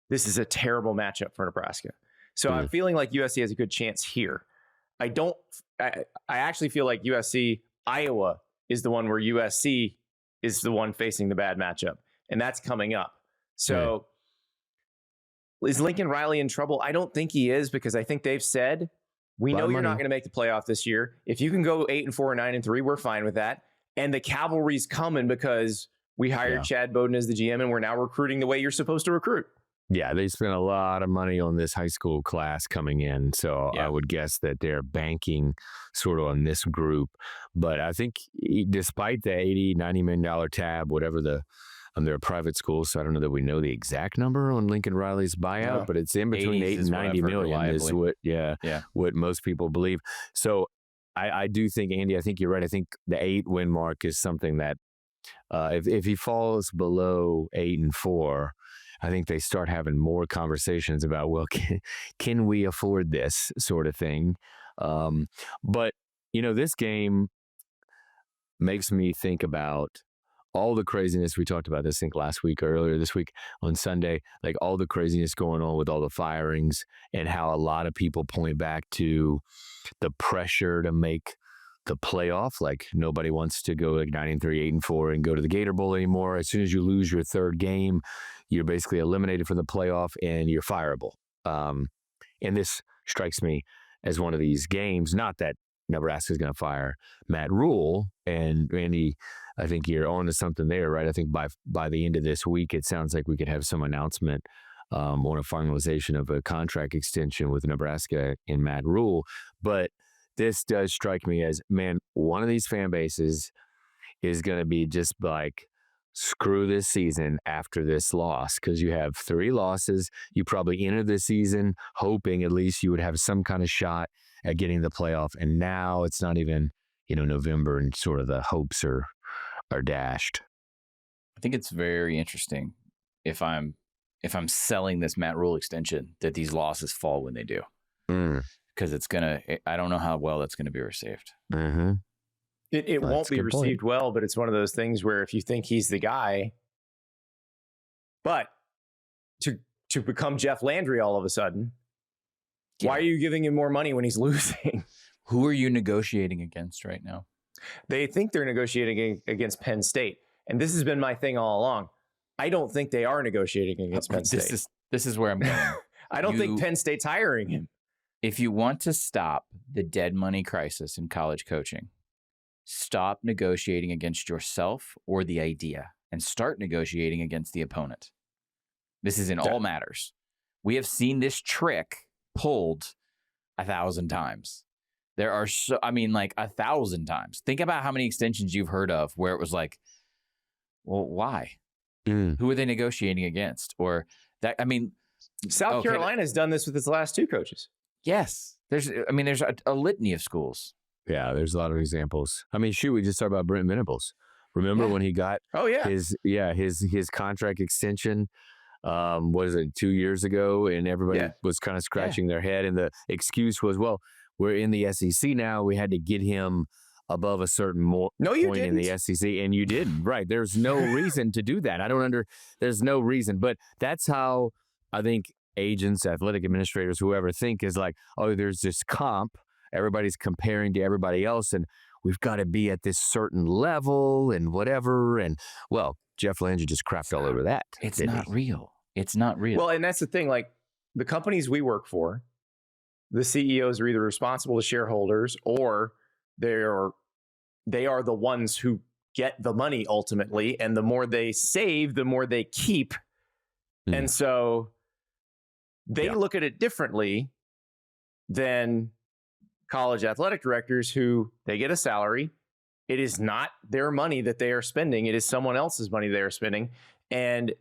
This is a terrible matchup for Nebraska. So I'm feeling like USC has a good chance here. I actually feel like Iowa is the one where USC is the one facing the bad matchup, and that's coming up. So is Lincoln Riley in trouble? I don't think he is, because I think they've said, we know you're not going to make the playoff this year. If you can go 8-4 or 9-3, we're fine with that. And the cavalry's coming because we hired Chad Bowden as the GM, and we're now recruiting the way you're supposed to recruit. Yeah, they spent a lot of money on this high school class coming in. So I would guess that they're banking sort of on this group. But I think despite the $80, $90 million tab, whatever they're a private school, so I don't know that we know the exact number on Lincoln Riley's buyout, but it's in between 8 and 90 million is what most people believe. So I do think, Andy, I think you're right. I think the 8-win mark is something that if he falls below 8-4, I think they start having more conversations about, well, can we afford this sort of thing? But, this game makes me think about all the craziness, we talked about this, I think last week or earlier this week on Sunday, like all the craziness going on with all the firings and how a lot of people point back to the pressure to make the playoff. Like nobody wants to go like 9-3, 8-4 and go to the Gator Bowl anymore. As soon as you lose your third game, you're basically eliminated from the playoff and you're fireable. And this strikes me as one of these games, not that Nebraska is going to fire Matt Rule. And Randy, I think you're on to something there, right? I think by the end of this week, it sounds like we could have some announcement on a finalization of a contract extension with Nebraska and Matt Rule. But this does strike me as, man, one of these fan bases is going to be just like, screw this season after this loss, because you have 3 losses. You probably entered the season hoping at least you would have some kind of shot at getting the playoff. And now it's not even, November and sort of the hopes are dashed. I think it's very interesting if I'm selling this Matt Rule extension that these losses fall when they do. Because I don't know how well that's going to be received. Mm-hmm. It won't be received well, but it's one of those things where if you think he's the guy, but to become Jeff Landry all of a sudden, why are you giving him more money when he's losing? Who are you negotiating against right now? They think they're negotiating against Penn State. And this has been my thing all along. I don't think they are negotiating against Penn State. This is where I'm going. I don't think Penn State's hiring him. If you want to stop the dead money crisis in college coaching, stop negotiating against yourself or the idea and start negotiating against the opponent. This is in all matters. We have seen this trick pulled 1,000 times. There are 1,000 times. Think about how many extensions you've heard of where it was like, well, why? Who are they negotiating against? Or that, South Carolina has done this with its last 2 coaches. Yes. There's a litany of schools. Yeah, there's a lot of examples. We just talked about Brent Venables. Remember when he got his contract extension, was it 2 years ago? And everybody was kind of scratching their head. And the excuse was, well, we're in the SEC now. We had to get him above a certain point in the SEC. And you didn't. Right. There's no reason to do that. There's no reason. But that's how I think agents, athletic administrators, whoever think is like, oh, there's this comp. Everybody's comparing to everybody else, and we've got to be at this certain level and whatever. And, well, Jeff Landry just crapped all over that. It's not real. It's not real. Well, and that's the thing. Like, the companies we work for, the CEOs are either responsible to shareholders or they are the ones who get the money ultimately. And the more they save, the more they keep. And so they look at it differently than college athletic directors who they get a salary. It is not their money that they are spending. It is someone else's money they are spending. And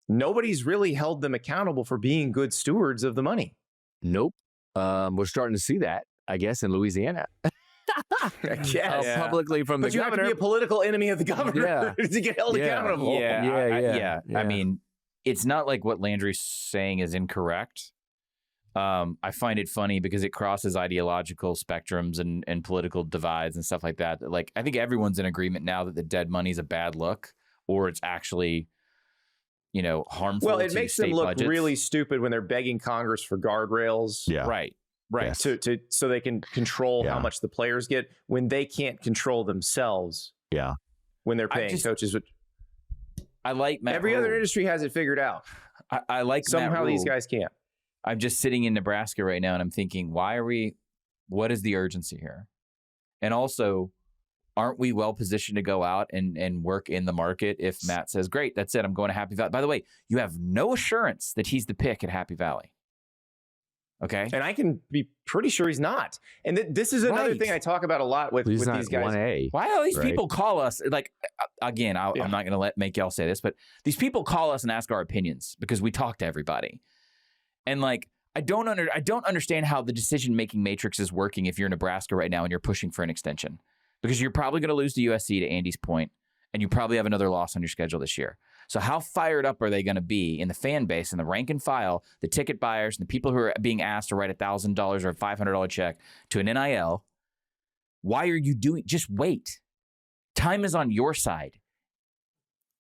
nobody's really held them accountable for being good stewards of the money. Nope. We're starting to see that, I guess, in Louisiana. Publicly from the governor. But you have to be a political enemy of the governor to get held accountable. Yeah. It's not like what Landry's saying is incorrect. I find it funny because it crosses ideological spectrums and political divides and stuff like that. Like, I think everyone's in agreement now that the dead money is a bad look, or it's actually, harmful. Well, it makes them look really stupid when they're begging Congress for guardrails. Yeah. Right. Yes. So they can control how much the players get when they can't control themselves. Yeah. When they're paying coaches. I like Matt Every Rule. other industry has it figured out. I like somehow Matt Rule. These guys can't. I'm just sitting in Nebraska right now and I'm thinking, what is the urgency here? And also, aren't we well positioned to go out and work in the market if Matt says, great, that's it, I'm going to Happy Valley. By the way, you have no assurance that he's the pick at Happy Valley. Okay. And I can be pretty sure he's not. And this is another thing I talk about a lot with these guys. 1A, why do these people call us? Like, again, I'm not going to make y'all say this, but these people call us and ask our opinions because we talk to everybody. And like, I don't understand how the decision-making matrix is working if you're Nebraska right now and you're pushing for an extension, because you're probably going to lose to USC, to Andy's point, and you probably have another loss on your schedule this year. So how fired up are they going to be in the fan base and the rank and file, the ticket buyers, and the people who are being asked to write $1,000 or a $500 check to an NIL? Why are you doing? Just wait. Time is on your side.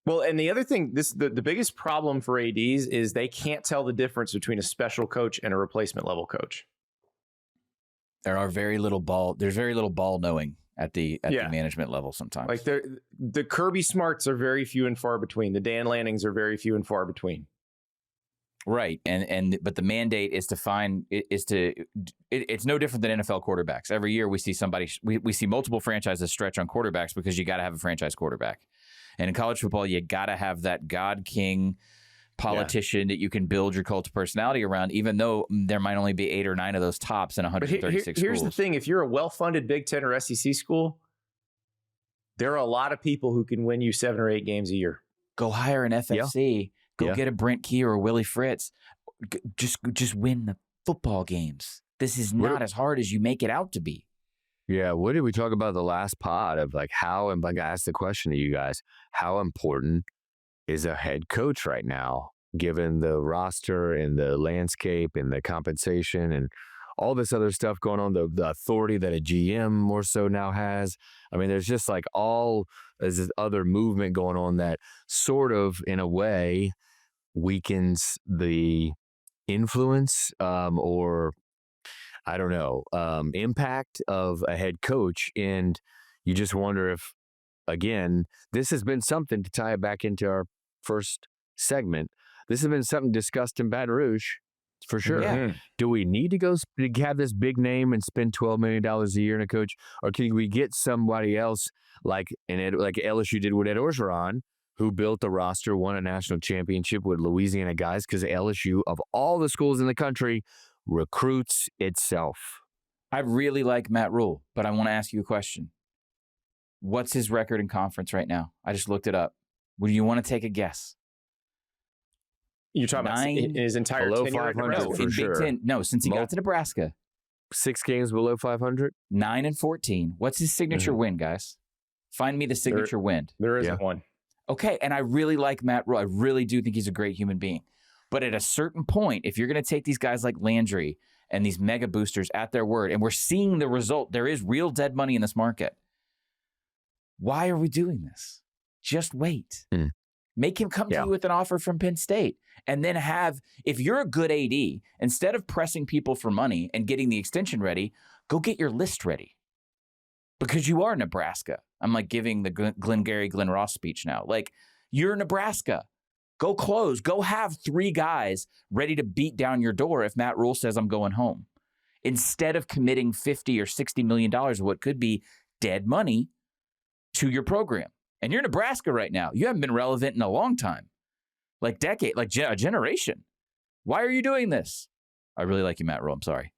Well, and the other thing, the biggest problem for ADs is they can't tell the difference between a special coach and a replacement level coach. There's very little ball knowing at the management level sometimes. Like the Kirby Smarts are very few and far between. The Dan Lannings are very few and far between. Right. But the mandate is it's no different than NFL quarterbacks. Every year we see we see multiple franchises stretch on quarterbacks because you got to have a franchise quarterback. And in college football, you got to have that God King politician that you can build your cult of personality around, even though there might only be 8 or 9 of those tops in 136 schools. Here's the thing. If you're a well-funded Big Ten or SEC school, there are a lot of people who can win you 7 or 8 games a year. Go hire an FFC. Go get a Brent Key or a Willie Fritz. Just win the football games. This is not as hard as you make it out to be. Yeah, what did we talk about the last pod of like how, and like I asked the question to you guys, how important is a head coach right now, given the roster and the landscape and the compensation and all this other stuff going on, the authority that a GM more so now has. I mean, there's just like there's this other movement going on that sort of, in a way, weakens the influence or I don't know, impact of a head coach. And you just wonder if, again, this has been something to tie it back into our first segment. This has been something discussed in Baton Rouge, for sure. Yeah. Do we need to go have this big name and spend $12 million a year in a coach? Or can we get somebody else like LSU did with Ed Orgeron, who built the roster, won a national championship with Louisiana guys, because LSU, of all the schools in the country, recruits itself. I really like Matt Rule, but I want to ask you a question. What's his record in conference right now? I just looked it up. Would you want to take a guess? You're talking about in his entire below tenure at 500 Nebraska? for in sure. Big Ten. No, since he got to Nebraska. 6 games below 500? 9-14. What's his signature win, guys? Find me the signature win. There isn't one. Okay, and I really like Matt Rule. I really do think he's a great human being. But at a certain point, if you're going to take these guys like Landry and these mega boosters at their word, and we're seeing the result, there is real dead money in this market. Why are we doing this? Just wait. Make him come to you with an offer from Penn State. And then if you're a good AD, instead of pressing people for money and getting the extension ready, go get your list ready. Because you are Nebraska. I'm like giving the Glenn Ross speech now. Like, you're Nebraska. Go close. Go have 3 guys ready to beat down your door if Matt Rule says I'm going home. Instead of committing $50 or $60 million of what could be dead money to your program. And you're Nebraska right now. You haven't been relevant in a long time. Like a generation. Why are you doing this? I really like you, Matt Rule. I'm sorry.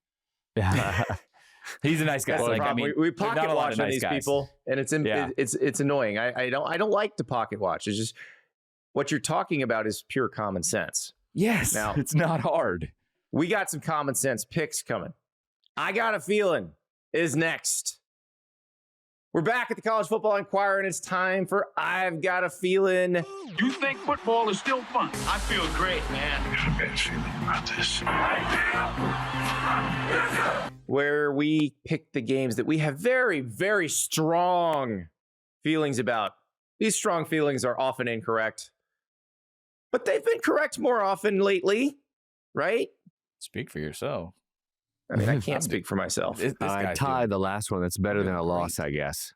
He's a nice guy. That's the problem. We pocket watch on these guys. people, and it's annoying. I don't like to pocket watch. It's just what you're talking about is pure common sense. Yes. Now, it's not hard. We got some common sense picks coming. I Got a Feeling is next. We're back at the College Football Enquirer, and it's time for I've Got a Feeling. You think football is still fun? I feel great, man. I got a bad feeling about this. Where we pick the games that we have very, very strong feelings about. These strong feelings are often incorrect, but they've been correct more often lately, right? Speak for yourself. I mean, I can't speak for myself. I tied the last one. That's better than a loss, I guess.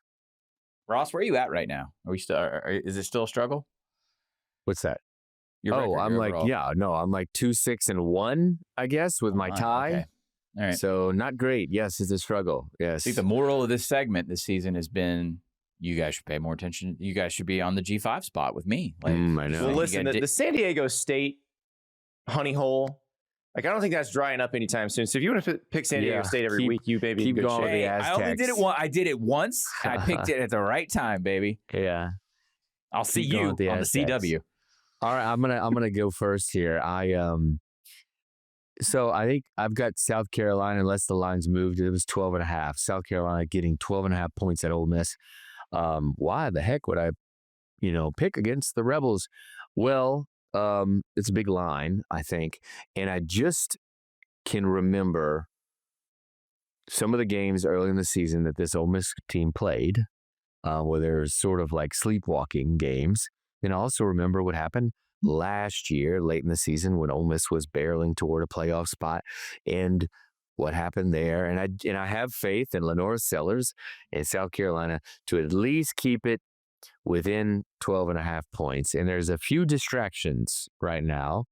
Ross, where are you at right now? Are we still? Is it still a struggle? What's that? Your record, I'm your like, overall. I'm like 2-6-1, I guess, with my tie. Okay. All right. So not great. Yes, it's a struggle. Yes. I think the moral of this segment this season has been you guys should pay more attention. You guys should be on the G5 spot with me. Like, I know. Well, listen, the San Diego State honey hole, like, I don't think that's drying up anytime soon. So if you want to pick San Diego State every week, you maybe keep going with the Hey, Aztecs. I only did it once. I did it once. I picked it at the right time, baby. Yeah. I'll see Keep you going on with the Aztecs. CW. All right, I'm gonna go first here. So I think I've got South Carolina, unless the line's moved. It was 12.5. South Carolina getting 12.5 points at Ole Miss. Why the heck would I, pick against the Rebels? Well, it's a big line, I think, and I just can remember some of the games early in the season that this Ole Miss team played, where there's sort of like sleepwalking games. And also remember what happened last year, late in the season, when Ole Miss was barreling toward a playoff spot, and what happened there. And I have faith in Lenora Sellers in South Carolina to at least keep it within 12.5 points. And there's a few distractions right now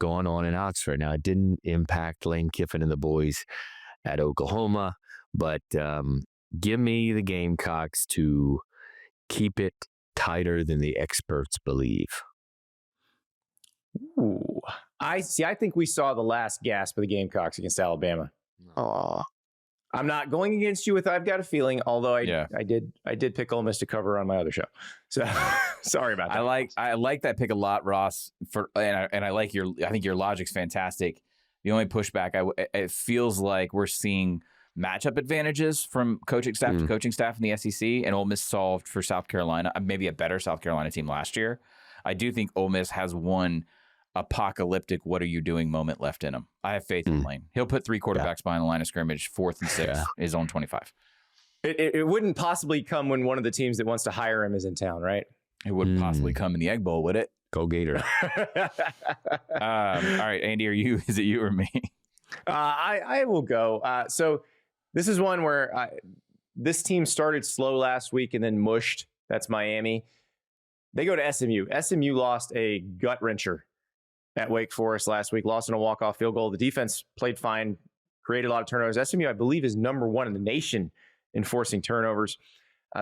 going on in Oxford. Now, it didn't impact Lane Kiffin and the boys at Oklahoma, but give me the Gamecocks to keep it tighter than the experts believe. Ooh. I think we saw the last gasp of the Gamecocks against Alabama. Oh, I'm not going against you with I've got a feeling, although I did pick Ole Miss to cover on my other show. So sorry about that. I like that pick a lot, Ross. And I like I think your logic's fantastic. The only pushback, it feels like we're seeing matchup advantages from coaching staff to coaching staff in the SEC, and Ole Miss solved for South Carolina, maybe a better South Carolina team last year. I do think Ole Miss has one apocalyptic "what are you doing" moment left in him. I have faith in Lane. He'll put 3 quarterbacks behind the line of scrimmage, 4th and 6th, his own 25. It wouldn't possibly come when one of the teams that wants to hire him is in town, right? It wouldn't possibly come in the Egg Bowl, would it? Go Gator. All right, Andy, is it you or me? I will go. So this is one where this team started slow last week and then mushed. That's Miami. They go to SMU. SMU lost a gut wrencher at Wake Forest last week, lost in a walk-off field goal. The defense played fine, created a lot of turnovers. SMU, I believe, is number 1 in the nation in forcing turnovers.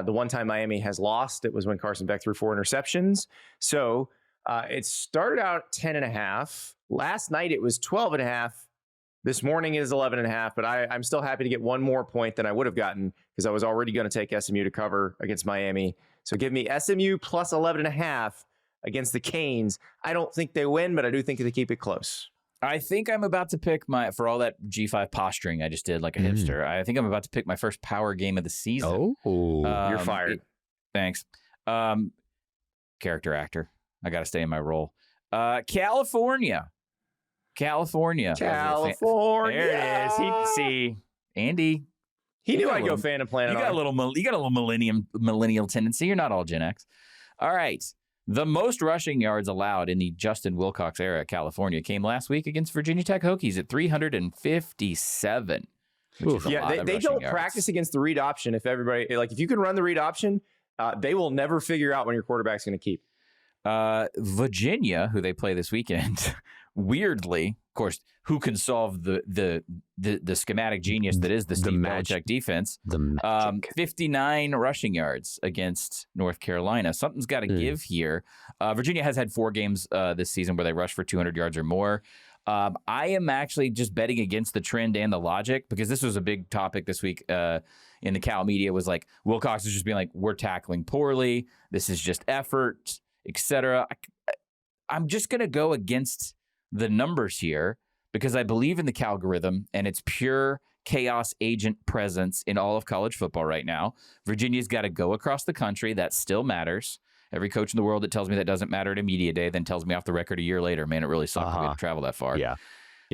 The one time Miami has lost, it was when Carson Beck threw 4 interceptions. So it started out 10.5. Last night it was 12.5. This morning is 11.5, but I'm still happy to get one more point than I would have gotten because I was already going to take SMU to cover against Miami. So give me SMU plus 11.5 against the Canes. I don't think they win, but I do think they keep it close. I think I'm about to pick for all that G5 posturing I just did like a hipster. I think I'm about to pick my first power game of the season. Oh, you're fired. Thanks. Character actor. I got to stay in my role. California. California. There it is. See, Andy. He knew I'd go Phantom Planet. You got a little millennial tendency. You're not all Gen X. All right. The most rushing yards allowed in the Justin Wilcox era at California came last week against Virginia Tech Hokies at 357. Yeah, they don't practice against the read option. If you can run the read option, they will never figure out when your quarterback's going to keep. Virginia, who they play this weekend, weirdly, of course, who can solve the schematic genius that is the Steve Belichick defense? 59 rushing yards against North Carolina. Something's got to give here. Virginia has had 4 games this season where they rushed for 200 yards or more. I am actually just betting against the trend and the logic because this was a big topic this week in the Cal media was like Wilcox is just being like, we're tackling poorly. This is just effort, etc. I'm just going to go against the numbers here because I believe in the Calgorithm and its pure chaos agent presence in all of college football right now. Virginia's got to go across the country. That still matters. Every coach in the world that tells me that doesn't matter at media day then tells me off the record a year later, man, it really sucked to travel that far. Yeah.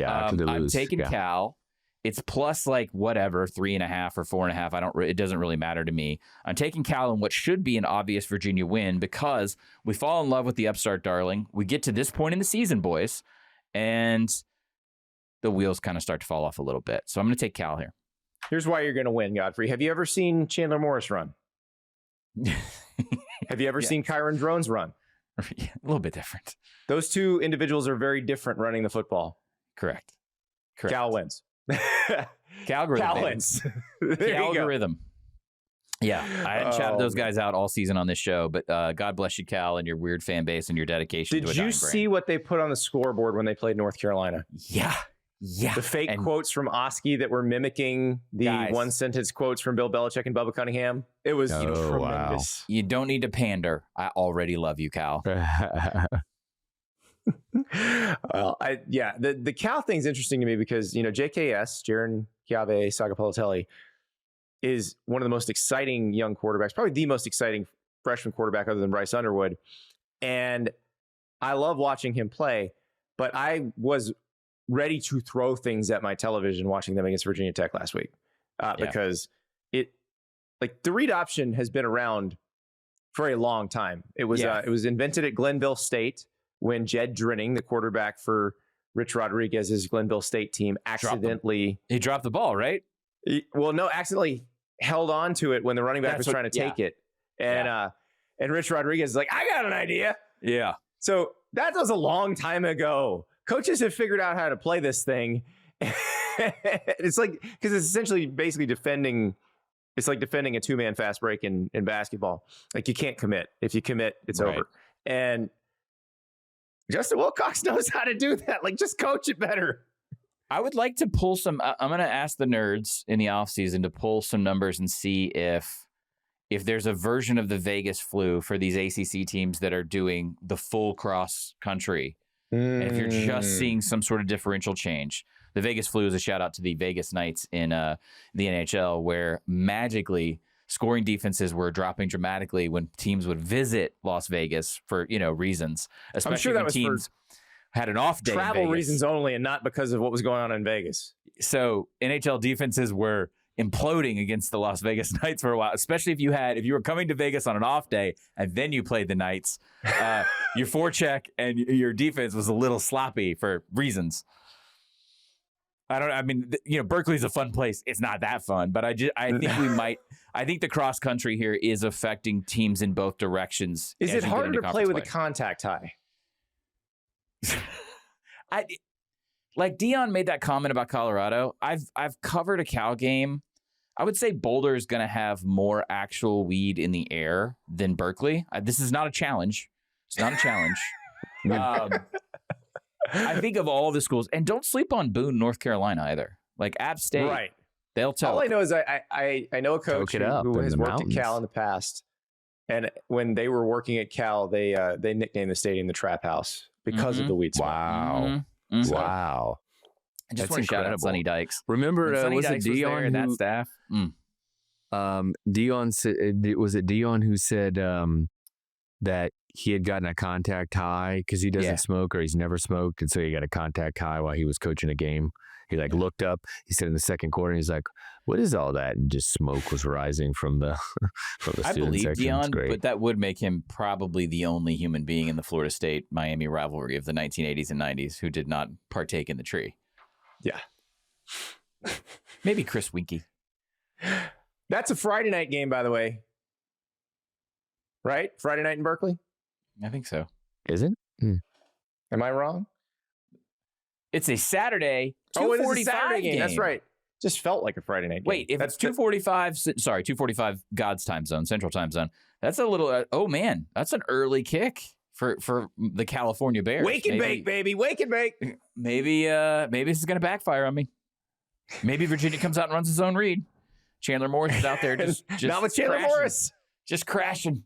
I'm taking Cal. It's plus like whatever, 3.5 or 4.5. It doesn't really matter to me. I'm taking Cal in what should be an obvious Virginia win because we fall in love with the upstart darling. We get to this point in the season, boys, and the wheels kind of start to fall off a little bit. So I'm going to take Cal here. Here's why you're going to win, Godfrey. Have you ever seen Chandler Morris run? Have you ever seen Kyron Drones run? Yeah, a little bit different. Those two individuals are very different running the football. Correct. Cal wins. Calgorithm. Cal wins. Calgorithm. Yeah, I hadn't shouted those guys out all season on this show, but God bless you, Cal, and your weird fan base and your dedication to a dying brand. Did you see what they put on the scoreboard when they played North Carolina? Yeah. The fake quotes from Oski that were mimicking the one-sentence quotes from Bill Belichick and Bubba Cunningham. It was tremendous. Wow. You don't need to pander. I already love you, Cal. Well, the Cal thing's interesting to me because, JKS, Jaron Chiave Sagapolotelli, is one of the most exciting young quarterbacks, probably the most exciting freshman quarterback other than Bryce Underwood. And I love watching him play, but I was ready to throw things at my television watching them against Virginia Tech last week because the read option has been around for a long time. It was invented at Glenville State when Jed Drenning, the quarterback for Rich Rodriguez's Glenville State team, accidentally he dropped the ball, right? Accidentally held on to it when the running back was trying to take it. And Rich Rodriguez is like, I got an idea. Yeah. So that was a long time ago. Coaches have figured out how to play this thing. It's like, because it's essentially basically defending. It's like defending a 2-man fast break in basketball. Like, you can't commit. If you commit, it's over. And Justin Wilcox knows how to do that. Like, just coach it better. I would like to pull some. I'm going to ask the nerds in the offseason to pull some numbers and see if there's a version of the Vegas flu for these ACC teams that are doing the full cross country. And if you're just seeing some sort of differential change. The Vegas flu is a shout out to the Vegas Knights in the NHL, where magically scoring defenses were dropping dramatically when teams would visit Las Vegas for reasons. Especially I'm sure that when was teams had an off day. Travel reasons only, and not because of what was going on in Vegas. So NHL defenses were imploding against the Las Vegas Knights for a while, especially if you were coming to Vegas on an off day and then you played the Knights. Your forecheck and your defense was a little sloppy for reasons. Berkeley's a fun place. It's not that fun, but I think the cross country here is affecting teams in both directions. Is it harder to play with a contact high? Like Dion made that comment about Colorado. I've covered a Cal game. I would say Boulder is going to have more actual weed in the air than Berkeley. This is not a challenge. It's not a challenge. I think of all the schools, and don't sleep on Boone, North Carolina either. Like App State, right? They'll tell. All I know is I know a coach who has worked at Cal in the past, and when they were working at Cal, they nicknamed the stadium the Trap House because of the weed smoke. Wow, wow! I just want to shout out Sonny Dykes. Remember, was it Dion and that staff? Dion was it Dion who said that he had gotten a contact high because he doesn't smoke, or he's never smoked, and so he got a contact high while he was coaching a game. He looked up. He said in the second quarter, he's like, "What is all that?" And just smoke was rising from the student I believe section. Dion, but that would make him probably the only human being in the Florida State-Miami rivalry of the 1980s and 90s who did not partake in the tree. Yeah, maybe Chris Winkie. That's a Friday night game, by the way. Right? Friday night in Berkeley? I think so. Is it? Am I wrong? It's a Saturday. It is a Saturday game. That's right. Just felt like a Friday night game. Wait, if it's 2:45, 2:45 God's time zone, Central time zone. That's a little. Oh man, that's an early kick for the California Bears. Wake and bake, baby. Wake and bake. Maybe this is gonna backfire on me. Maybe Virginia comes out and runs his own read. Chandler Morris is out there just not with Chandler Morris, just crashing.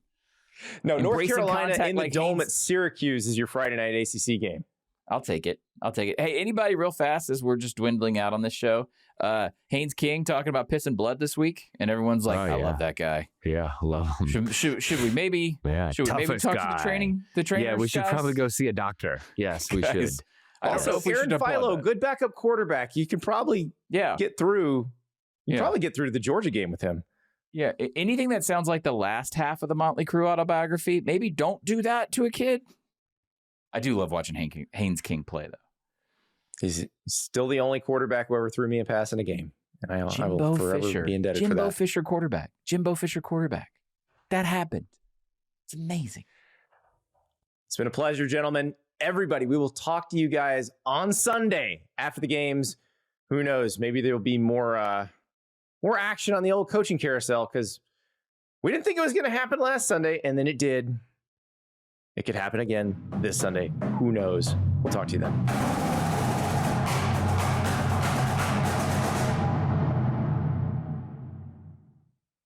No, North Carolina in the Dome Haynes. at Syracuse is your Friday night ACC game. I'll take it. Hey, anybody real fast as we're just dwindling out on this show? Haynes King talking about piss and blood this week, and everyone's like, I love that guy. Yeah, love him. Should we maybe? Yeah, should we maybe talk to the training? Yeah, we should probably go see a doctor. Yes, we should. Also, Aaron Philo, good backup quarterback. You can probably get through. You can probably get through to the Georgia game with him. Yeah, anything that sounds like the last half of the Motley Crue autobiography, maybe don't do that to a kid. I do love watching Haynes King play, though. He's still the only quarterback who ever threw me a pass in a game. And I will forever be indebted for that. Jimbo Fisher quarterback. That happened. It's amazing. It's been a pleasure, gentlemen. Everybody, we will talk to you guys on Sunday after the games. Who knows? Maybe there will be more action on the old coaching carousel, because we didn't think it was going to happen last Sunday, and then it did. It could happen again this Sunday. Who knows? We'll talk to you then.